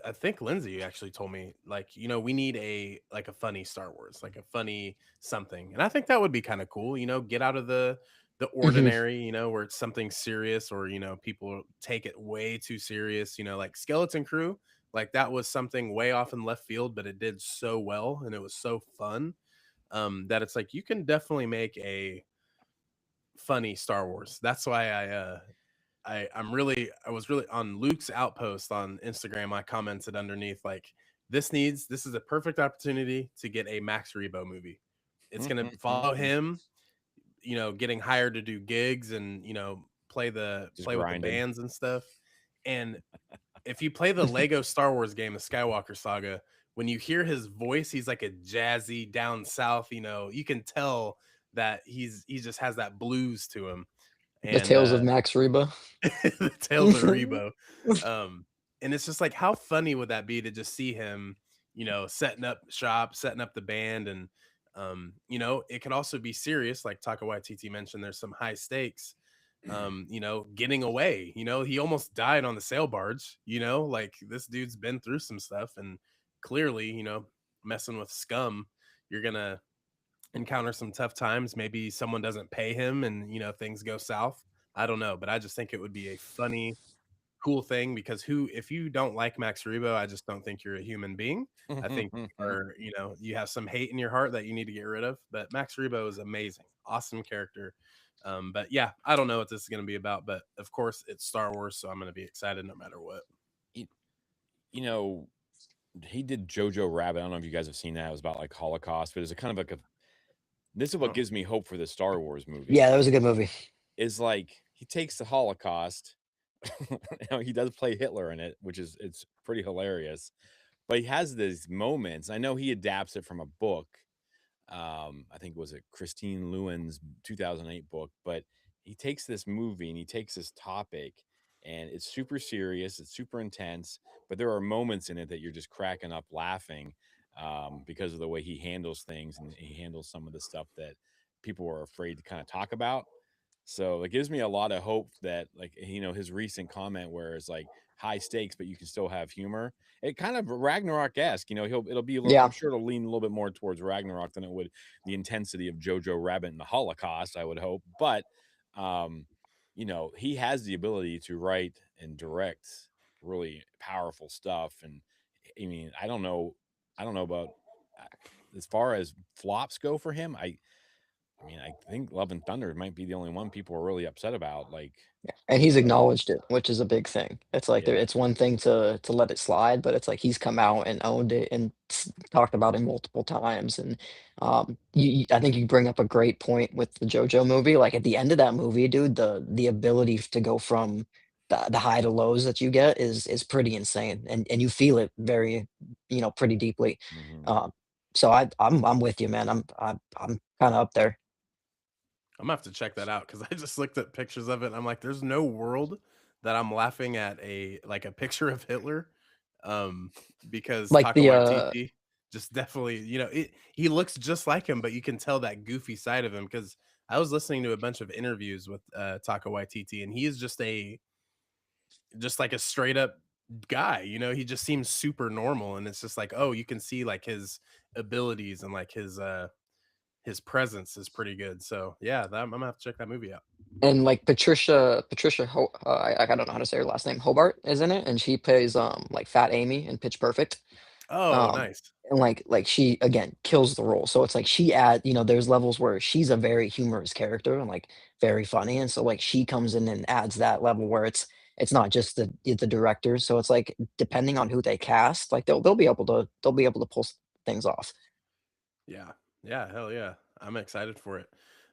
I think Lindsay actually told me like, we need a funny Star Wars, like a funny something. And I think that would be kind of cool, get out of the Mhm. ordinary, where it's something serious or, people take it way too serious, like Skeleton Crew, like that was something way off in left field, but it did so well and it was so fun that it's like you can definitely make a funny Star Wars. That's why I was really on Luke's outpost on Instagram. I commented underneath like, this is a perfect opportunity to get a Max Rebo movie. It's going to follow him, getting hired to do gigs and, Just play with the grinding. bands and stuff. And if you play the Lego Star Wars game, the Skywalker Saga, when you hear his voice, he's like a jazzy down south, you can tell that he just has that blues to him. The And Tales of Max Reba. the Tales of Rebo. And it's just like, how funny would that be to just see him, setting up shop, setting up the band, and it could also be serious, like Taika Waititi mentioned. There's some high stakes. Getting away. He almost died on the sail barge. Like this dude's been through some stuff, and clearly, messing with scum, you're gonna encounter some tough times. Maybe someone doesn't pay him, and things go south. I don't know, but I just think it would be a funny, cool thing because if you don't like Max Rebo, I just don't think you're a human being. I think you have some hate in your heart that you need to get rid of. But Max Rebo is amazing, awesome character. But yeah, I don't know what this is going to be about, but of course it's Star Wars, so I'm going to be excited no matter what. You know, he did Jojo Rabbit. I don't know if you guys have seen that. It was about like Holocaust, but it's a kind of like a. This is what gives me hope for the Star Wars movie. Yeah, that was a good movie. Is like he takes the Holocaust. He does play Hitler in it, which is it's pretty hilarious. But he has these moments. I know he adapts it from a book. I think was it Christine Lewin's 2008 book, but he takes this movie and he takes this topic and it's super serious, it's super intense, but there are moments in it that you're just cracking up laughing because of the way he handles things and he handles some of the stuff that people are afraid to kind of talk about. So it gives me a lot of hope that, like, his recent comment where it's like high stakes, but you can still have humor. It kind of Ragnarok-esque, it'll be a little, Yeah. I'm sure it'll lean a little bit more towards Ragnarok than it would the intensity of Jojo Rabbit and the Holocaust, I would hope. But, he has the ability to write and direct really powerful stuff. And I mean, I don't know about as far as flops go for him. I mean, I think Love and Thunder might be the only one people are really upset about. Like, And he's acknowledged it, which is a big thing. It's like yeah. it's one thing to let it slide, but it's like he's come out and owned it and talked about it multiple times. And I think you bring up a great point with the JoJo movie. Like at the end of that movie, dude, the ability to go from the high to lows that you get is pretty insane, and you feel it very, pretty deeply. Mhm. So I'm with you, man. I'm kind of up there. I'm gonna have to check that out because I just looked at pictures of it. And I'm like, there's no world that I'm laughing at a picture of Hitler, um, because Like Taika the Waititi just definitely, he looks just like him, but you can tell that goofy side of him. Because I was listening to a bunch of interviews with Taika Waititi, and he is just like a straight up guy. He just seems super normal, and it's just like, oh, you can see like his abilities and like his presence is pretty good. So yeah, I'm gonna have to check that movie out. And like I don't know how to say her last name. Hobart is in it, and she plays like Fat Amy in Pitch Perfect. Oh, Um, nice. and like she again kills the role. So it's like there's levels where she's a very humorous character and like very funny, and so like she comes in and adds that level where it's not just the director. So it's like depending on who they cast, like they'll be able to pull things off. Yeah. Yeah, hell yeah. I'm excited for it.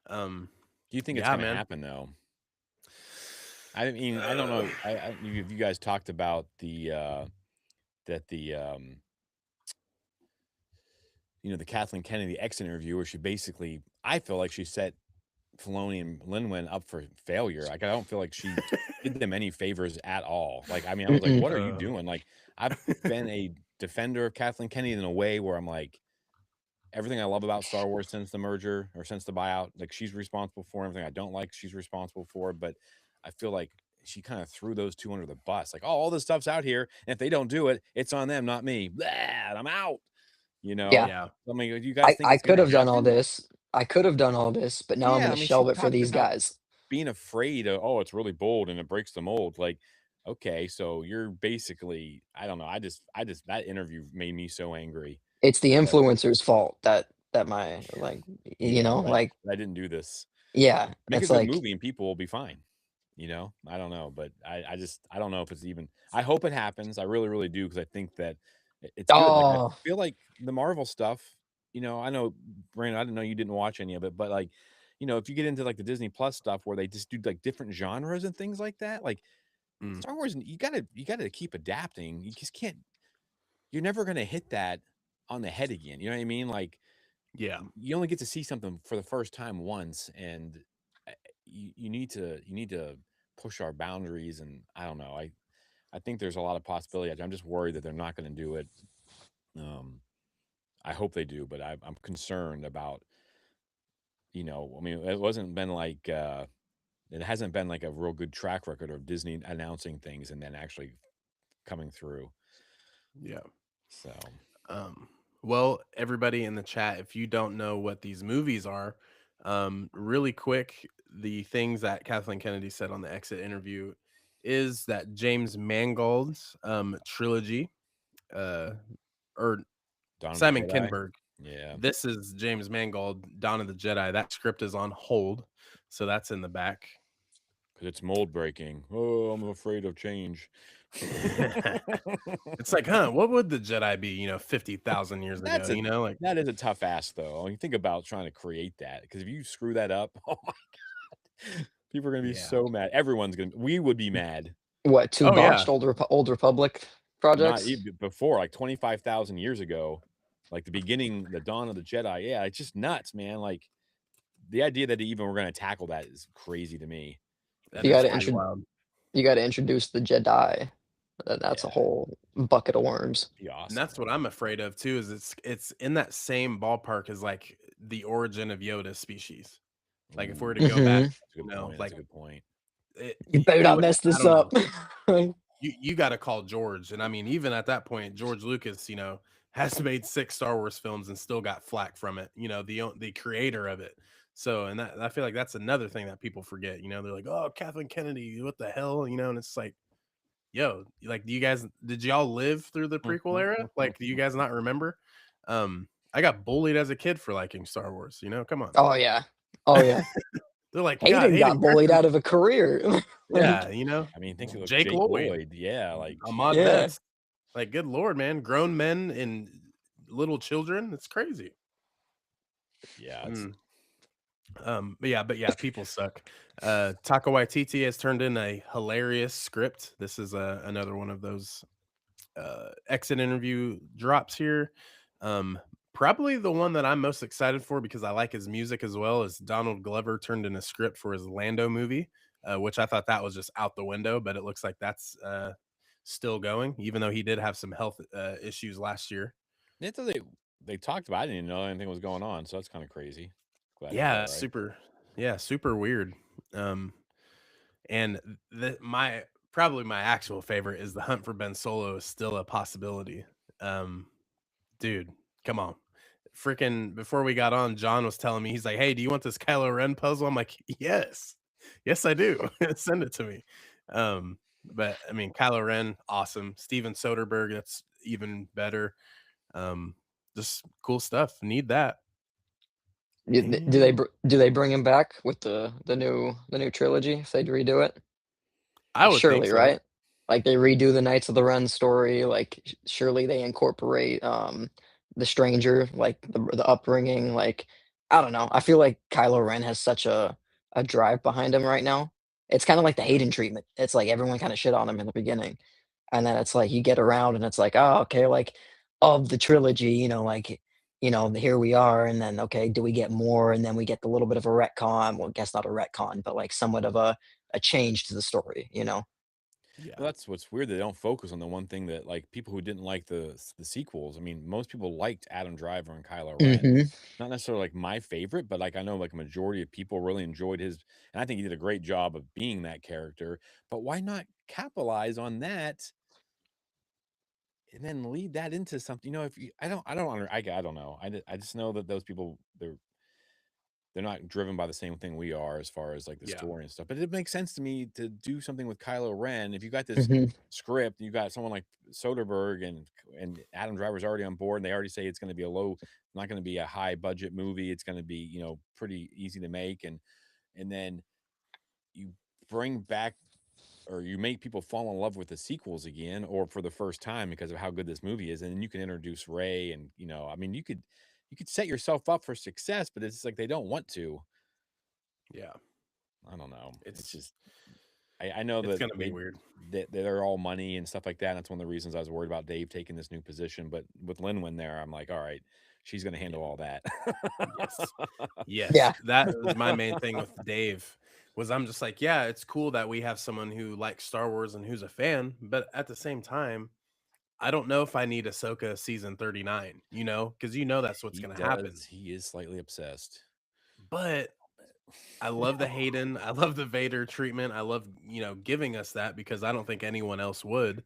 Um, Do you think it's yeah, going to man. happen though? I mean, I don't know. If you guys talked about the the Kathleen Kennedy exit interview where she basically, I feel like she set Filoni and Linwin up for failure. Like, I don't feel like she did them any favors at all. Like, I mean, I was like, Mm-mm. what are you doing? Like, I've been a defender of Kathleen Kennedy in a way where I'm like, everything I love about Star Wars since the merger or since the buyout, like she's responsible for. Everything I don't like, she's responsible for. But I feel like she kind of threw those two under the bus. Like, oh, all this stuff's out here, and if they don't do it, it's on them, not me. Blah, I'm out. Yeah. Yeah. I mean, do you guys think I it's going could to have done all happen? this. I could have done all this, but now I'm Yeah, gonna I mean, she shelve it for talked these about guys. being afraid of, oh, it's really bold and it breaks the mold. Like, okay, so you're basically, I don't know. That interview made me so angry. It's the Like, influencer's fault that my like, yeah, that like, I didn't do this. yeah, Make a it's good like movie and people will be fine. I don't know, but I don't know if it's even. I hope it happens. I really, really do because I think that It's good. Like, I Oh, feel like the Marvel stuff, I know, Brandon, I didn't know you didn't watch any of it, but like, if you get into like the Disney Plus stuff where they just do like different genres and things like that, like Mm, Star Wars, you gotta keep adapting. You just can't. You're never gonna hit that on the head again. You know what I mean? Like yeah. you only get to see something for the first time once, and you need to push our boundaries. And I don't know. I think there's a lot of possibility. I'm just worried that they're not going to do it. Um, I hope they do, but I'm concerned about. I mean, it hasn't been like a real good track record of Disney announcing things and then actually coming through. Yeah. So Um, well, everybody in the chat, if you don't know what these movies are, really quick, the things that Kathleen Kennedy said on the exit interview is that James Mangold's trilogy, uh, or Dawn of the Simon Jedi, Kinberg, yeah, this is James Mangold, Dawn of the Jedi. That script is on hold, so that's in the back. because it's mold breaking. Oh, I'm afraid of change. It's like, huh? What would the Jedi be? 50,000 years ago. That's a Like, that is a tough ask though. I mean, think about trying to create that because if you screw that up, oh my god, people are gonna be yeah. so mad. We would be mad. what, two Oh yeah. botched old Republic Not projects? even before, like 25,000 years ago, like the beginning, the dawn of the Jedi. Yeah, it's just nuts, man. Like the idea that even we're gonna tackle that is crazy to me. That You is gotta pretty wild. introduce the Jedi. That's a Yeah, whole bucket of worms. be And awesome that's what though. I'm afraid of too, is it's in that same ballpark as like the origin of Yoda's species. Like if we were to Ooh, go back, Mhm. that's a good point. That's like a good point. You better it not would, mess I this don't know. up. You got to call George, and I mean, even at that point, George Lucas, has made 6 Star Wars films and still got flack from it. The creator of it. So, and that I feel like that's another thing that people forget. They're like, "Oh, Kathleen Kennedy, what the hell?" And it's like, yo, like, did y'all live through the prequel era? Like, do you guys not remember? I got bullied as a kid for liking Star Wars. Come on. Oh yeah. Oh yeah. They're like, God, Hayden Hayden got bullied Christensen. out of a career. Yeah, Like, I mean, think of Jake Jake Lloyd, Lloyd. Yeah, like Ahmad Jesus. yeah. Best. Like, good lord, man, grown men and little children. It's crazy. Yeah, it's Mm. But yeah, people suck. Taika Waititi has turned in a hilarious script. This is another one of those exit interview drops here. Um, Probably the one that I'm most excited for because I like his music as well is Donald Glover turned in a script for his Lando movie, which I thought that was just out the window, but it looks like that's still going, even though he did have some health issues last year. That's what they talked about. I didn't even know anything was going on, so that's kind of crazy. Glad he's Yeah, all right. super weird. Um, and my probably my actual favorite is the Hunt for Ben Solo is still a possibility. Um, Dude, come on. Freaking before we got on, John was telling me, he's like, "Hey, do you want this Kylo Ren puzzle?" I'm like, "Yes. Yes, I do. Send it to me." But I mean, Kylo Ren, awesome. Steven Soderbergh, that's even better. Um, just cool stuff. Need that. And Do they bring him back with the new trilogy if they redo it? I would think Surely, so. right? Like they redo the Knights of the Ren story. Like surely they incorporate the stranger, like the upbringing. Like I don't know. I feel like Kylo Ren has such a drive behind him right now. It's kind of like the Hayden treatment. It's like everyone kind of shit on him in the beginning, and then it's like you get around and it's like, oh, okay, like of the trilogy, like here we are, and then okay, do we get more? And then we get the little bit of a retcon. Well, I guess not a retcon, but like somewhat of a change to the story. Yeah. well, that's what's weird. They don't focus on the one thing that like people who didn't like the sequels. I mean, most people liked Adam Driver and Kylo Ren. Mhm. Not necessarily like my favorite, but like I know like a majority of people really enjoyed his, and I think he did a great job of being that character. But why not capitalize on that and then lead that into something? If you, I don't know. I just know that those people they're not driven by the same thing we are as far as like the Yeah. story and stuff. But it makes sense to me to do something with Kylo Ren. If you got this Mhm. script, you got someone like Soderbergh and Adam Driver's already on board, and they already say it's going to be not going to be a high budget movie. It's going to be pretty easy to make, and then you bring back or you make people fall in love with the sequels again, or for the first time because of how good this movie is, and then you can introduce Ray, and I mean, you could set yourself up for success, but it's like they don't want to. Yeah, I don't know. It's it's just I know it's that gonna be weird. they're all money and stuff like that. And that's one of the reasons I was worried about Dave taking this new position. But with Linwin there, I'm like, all right, she's going to handle all that. Yes. Yeah, Yes. That was my main thing with Dave was I'm just like, yeah, it's cool that we have someone who likes Star Wars and who's a fan, but at the same time, I don't know if I need Ahsoka season 39, because that's what's He gonna happen. does. He is slightly obsessed. But I love the Hayden, I love the Vader treatment. I love, giving us that because I don't think anyone else would.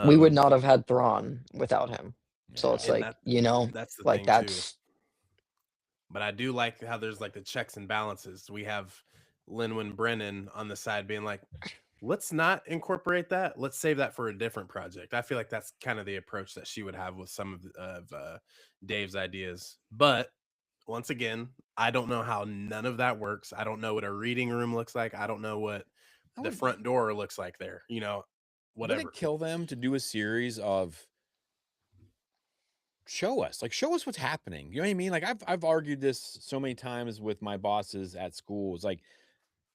we would Um, not have had Thrawn without him. So Yeah. it's and like, that's the like thing too. that's But I do like how there's like the checks and balances. We have Linwin Brennan on the side being like, let's not incorporate that. Let's save that for a different project. I feel like that's kind of the approach that she would have with some of Dave's ideas. But once again, I don't know how none of that works. I don't know what a reading room looks like. I don't know what I the would, front door looks like there. would it Whatever. kill them to do a series of show us what's happening? You know what I mean? Like I've argued this so many times with my bosses at school. It's like,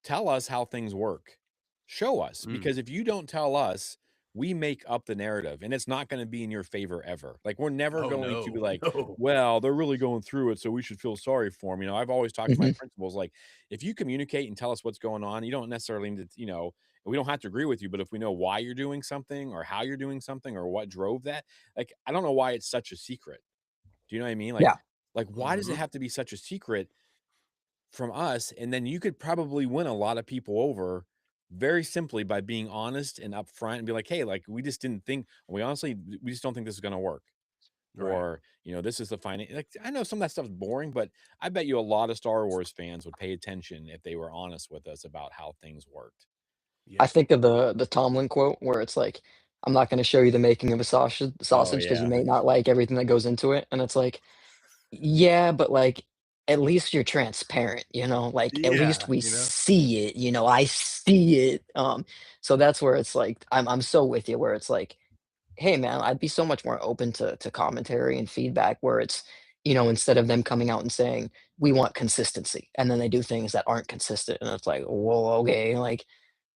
tell us how things work. Show us, Mm. because if you don't tell us, we make up the narrative and it's not going to be in your favor ever. Like we're never Oh going to be no, like, no. well, they're really going through it, so we should feel sorry for them. I've always talked to my mhm. principals like, if you communicate and tell us what's going on, you don't necessarily need to, we don't have to agree with you, but if we know why you're doing something or how you're doing something or what drove that, like I don't know why it's such a secret. Do you know what I mean? Yeah. Like why does it Hmm. have to be such a secret from us? And then you could probably win a lot of people over very simply by being honest and upfront and be like, hey, like we just didn't think, we just don't think this is going to work. Right. Or, this is the final. Like I know some of that stuff's boring, but I bet you a lot of Star Wars fans would pay attention if they were honest with us about how things worked. I Yep. think of the Tomlin quote where it's like, "I'm not gonna show you the making of a Oh sausage because you yeah. may not like everything that goes into it." And it's like, yeah, but like at least you're transparent, like at least Yeah. we see it, I see it. So that's where it's like I'm so with you where it's like, hey man, I'd be so much more open to commentary and feedback where it's, instead of them coming out and saying, we want consistency, and then they do things that aren't consistent, and it's like, well, okay, like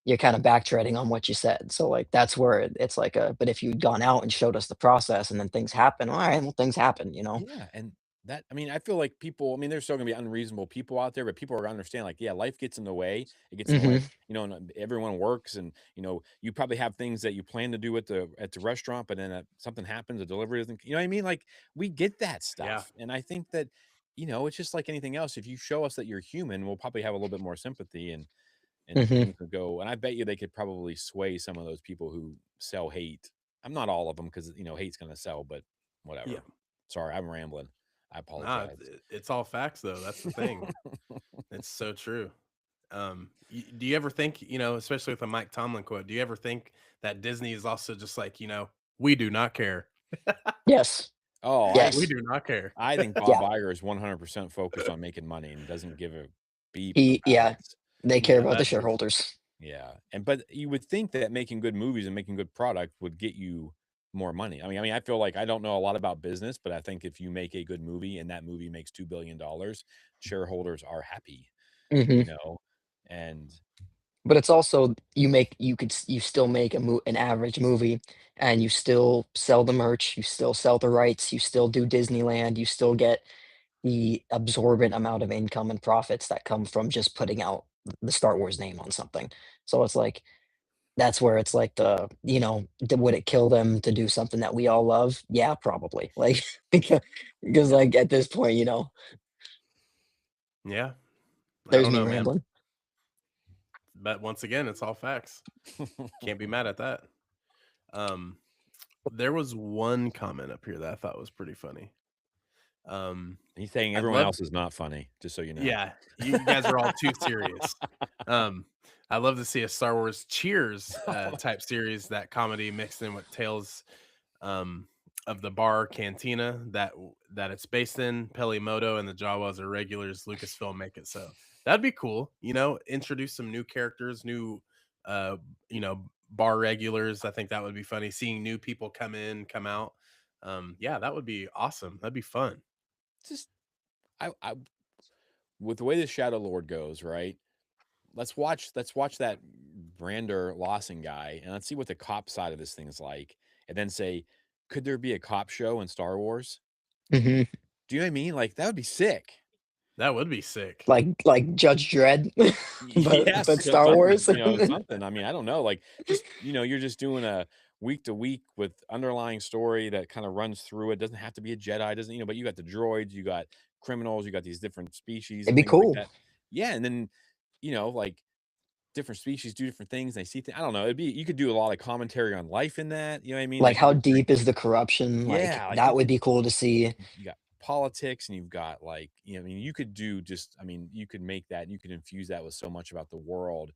you're kind of backtracking on what you said. So like that's where it's like but if you'd gone out and showed us the process and then things happen, all right, well things happen. Yeah, and that I mean, I feel like people, I mean, there's still gonna be unreasonable people out there, but people are gonna understand, like, yeah, life gets in the way. It gets in the way, Hmm. and everyone works, and you probably have things that you plan to do at the restaurant, but then something happens, a delivery doesn't, you know what I mean? Like, we get that Yeah. stuff, and I think that it's just like anything else. If you show us that you're human, we'll probably have a little bit more sympathy, and Hmm. things would go. And I bet you they could probably sway some of those people who sell hate. I'm not all of them because hate's gonna sell, but Yeah. whatever. Sorry, I'm rambling. I Nah, apologize. it's all facts though. That's the thing. It's so true. Do you ever think, especially with a Mike Tomlin quote, do you ever think that Disney is also just like, we do not care. Yes. Oh, We Yes. do not care. I think Bob Yeah. Iger is 100% focused on making money and doesn't give a beep about Yeah. it. They care Yeah, about the that too. shareholders. Yeah, but you would think that making good movies and making good product would get you more money. I feel like I don't know a lot about business, but I think if you make a good movie and that movie makes $2 billion, shareholders are happy, Hmm. you know, and But it's also you still make an average movie, and you still sell the merch, you still sell the rights, you still do Disneyland, you still get the absorbent amount of income and profits that come from just putting out the Star Wars name on something. So it's like that's where it's like would it kill them to do something that we all love? Yeah, probably. Like because Yeah. like at this point, Yeah. I there's don't me know, man. rambling. But once again, it's all facts. Can't be mad at that. Um, there was one comment up here that I thought was pretty funny. he's saying I'd everyone love, else is not funny, just so you know. yeah, you guys are all too serious. Um, I love to see a Star Wars Cheers type series, that comedy mixed in with tales um, of the bar cantina that it's based in. Pelimoto and the Jawas are regulars. Lucasfilm make it so. That'd be cool. Introduce some new characters, new you know, bar regulars. I think that would be funny. Seeing new people come in, come out. Yeah, that would be awesome. That'd be fun. Just I with the way the Shadow Lord goes, right? Let's watch that Brander Lawson guy and let's see what the cop side of this thing is like. And then say, could there be a cop show in Star Wars? Hmm. Do you know what I mean? Like that would be sick. That would be sick. Like Judge Dredd, Yes, but Star something, Wars. something. I mean, I don't know. Like just, you're just doing a week to week with underlying story that kind of runs through it. Doesn't have to be a Jedi, doesn't, but you got the droids, you got criminals, you got these different species It'd and be things like cool. that. Yeah, and then, like different species do different things. They see things. I don't know. You could do a lot of commentary on life in that. You know what I mean? Like Like you how could deep is the corruption? Like yeah, like that would be cool to see. you got politics and you've got like, I mean, you could do just, I mean, you could make that, you could infuse that with so much about the world,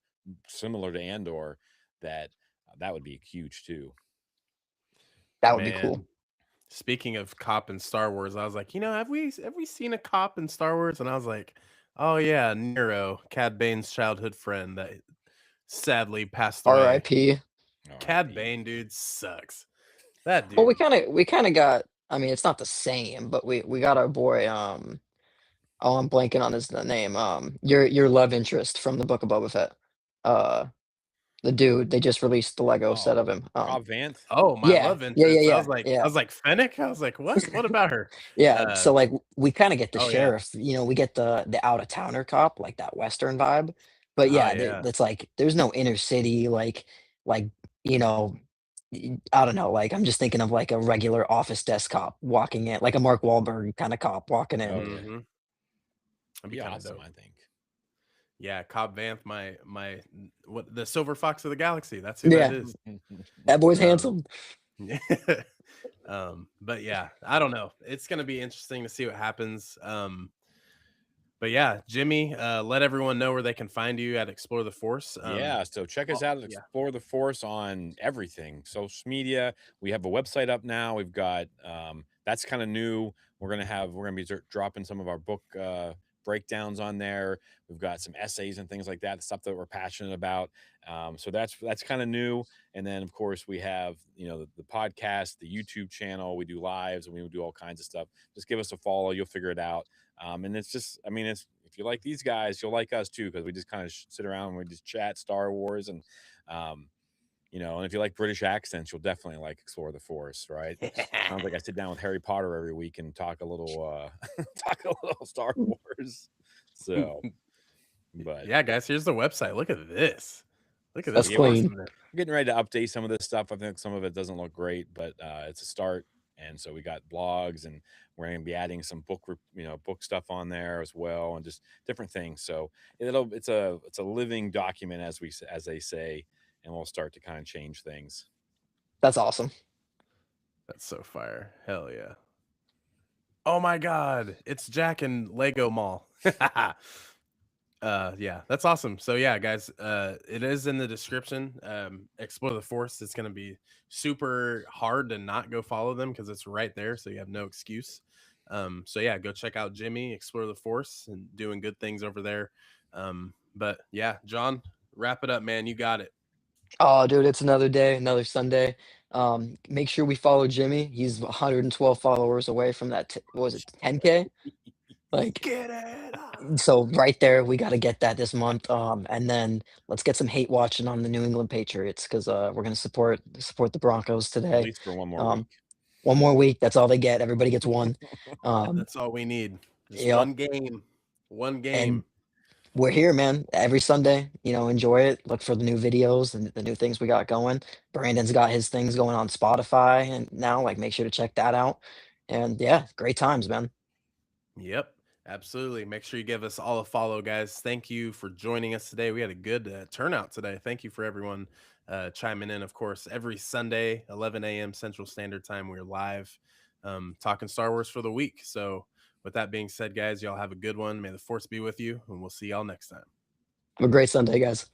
similar to Andor, that that would be huge too. That would be cool. Man, speaking of cop in Star Wars, I was like, have we seen a cop in Star Wars? And I was like, oh yeah, Nero, Cad Bane's childhood friend that sadly passed away. R.I.P. Cad Bane, dude, sucks. That Well, dude. we kind of got. I mean, it's not the same, but we got our boy. Oh, I'm blanking on his name. Your love interest from the Book of Boba Fett. Uh, the dude. They just released the Lego set of Oh, him. Cobb Vanth. Oh, my Yeah, love yeah, yeah, interest. yeah, yeah. I was like Fennec. I was like, what about her? Yeah, so, like, we kinda get the Oh yeah. sheriff, we get the out-of-towner cop, like, that Western vibe, but, Oh yeah, yeah. it's like, there's no inner city, like, you know, I don't know, like, I'm just thinking of, like, a regular office desk cop walking in, like a Mark Wahlberg kinda cop walking in. Oh yeah, Mm-hmm. That'd be be kind of awesome, dope. I think. Yeah, Cobb Vanth, my what the Silver Fox of the Galaxy. That's who that Yeah, is. that boy's Um, handsome. but yeah, I don't know. It's gonna be interesting to see what happens. But yeah, Jimmy, let everyone know where they can find you at Explore the Force. Yeah, so check us out at Yeah. Explore the Force on everything, social media. We have a website up now. We've got that's kind of new. We're gonna be dropping some of our book breakdowns on there. We've got some essays and things like that, stuff that we're passionate about. So that's kind of new. And then of course we have the podcast, the YouTube channel. We do lives and we do all kinds of stuff. Just give us a follow. You'll figure it out. And it's just, I mean, it's if you like these guys, you'll like us too, because we just kind of sit around and we just chat Star Wars um, and if you like British accents, you'll definitely like Explore the Force, right? Sounds like I sit down with Harry Potter every week and talk a little Star Wars. So, but Yeah, guys, here's the website. Look at this. Look at That's this yeah, we're clean. awesomeness. getting ready to update some of this stuff. I think some of it doesn't look great, but it's a start. And so we got blogs, and we're going to be adding some book stuff on there as well, and just different things. So it's a living document, as they say, and we'll start to kind of change things. That's awesome. That's so fire. Hell yeah. Oh my god, it's Jack and Lego Mall. Yeah, that's awesome. So yeah, guys, it is in the description. Explore the Force. It's gonna be super hard to not go follow them because it's right there, so you have no excuse. So yeah, go check out Jimmy, Explore the Force, and doing good things over there. But yeah, John, wrap it up, man. You got it. Oh, dude, it's another day, another Sunday. Make sure we follow Jimmy. He's 112 followers away from that. What was it, 10K? Like, Get it. so right there, we got to get that this month. And then let's get some hate watching on the New England Patriots because we're gonna support the Broncos At today. least for one more Um, week. one more week. That's all they get. Everybody gets one. That's all we need. Just Yep. one game. One And game. we're here, man. Every Sunday, enjoy it. Look for the new videos and the new things we got going. Brandon's got his things going on Spotify, and now, like, make sure to check that out. And yeah, great times, man. Yep, absolutely. Make sure you give us all a follow, guys. Thank you for joining us today. We had a good turnout today. Thank you for everyone chiming in. Of course, every Sunday, 11 a.m. Central Standard Time, we're live talking Star Wars for the week. So, with that being said, guys, y'all have a good one. May the Force be with you, and we'll see y'all next time. Have a great Sunday, guys.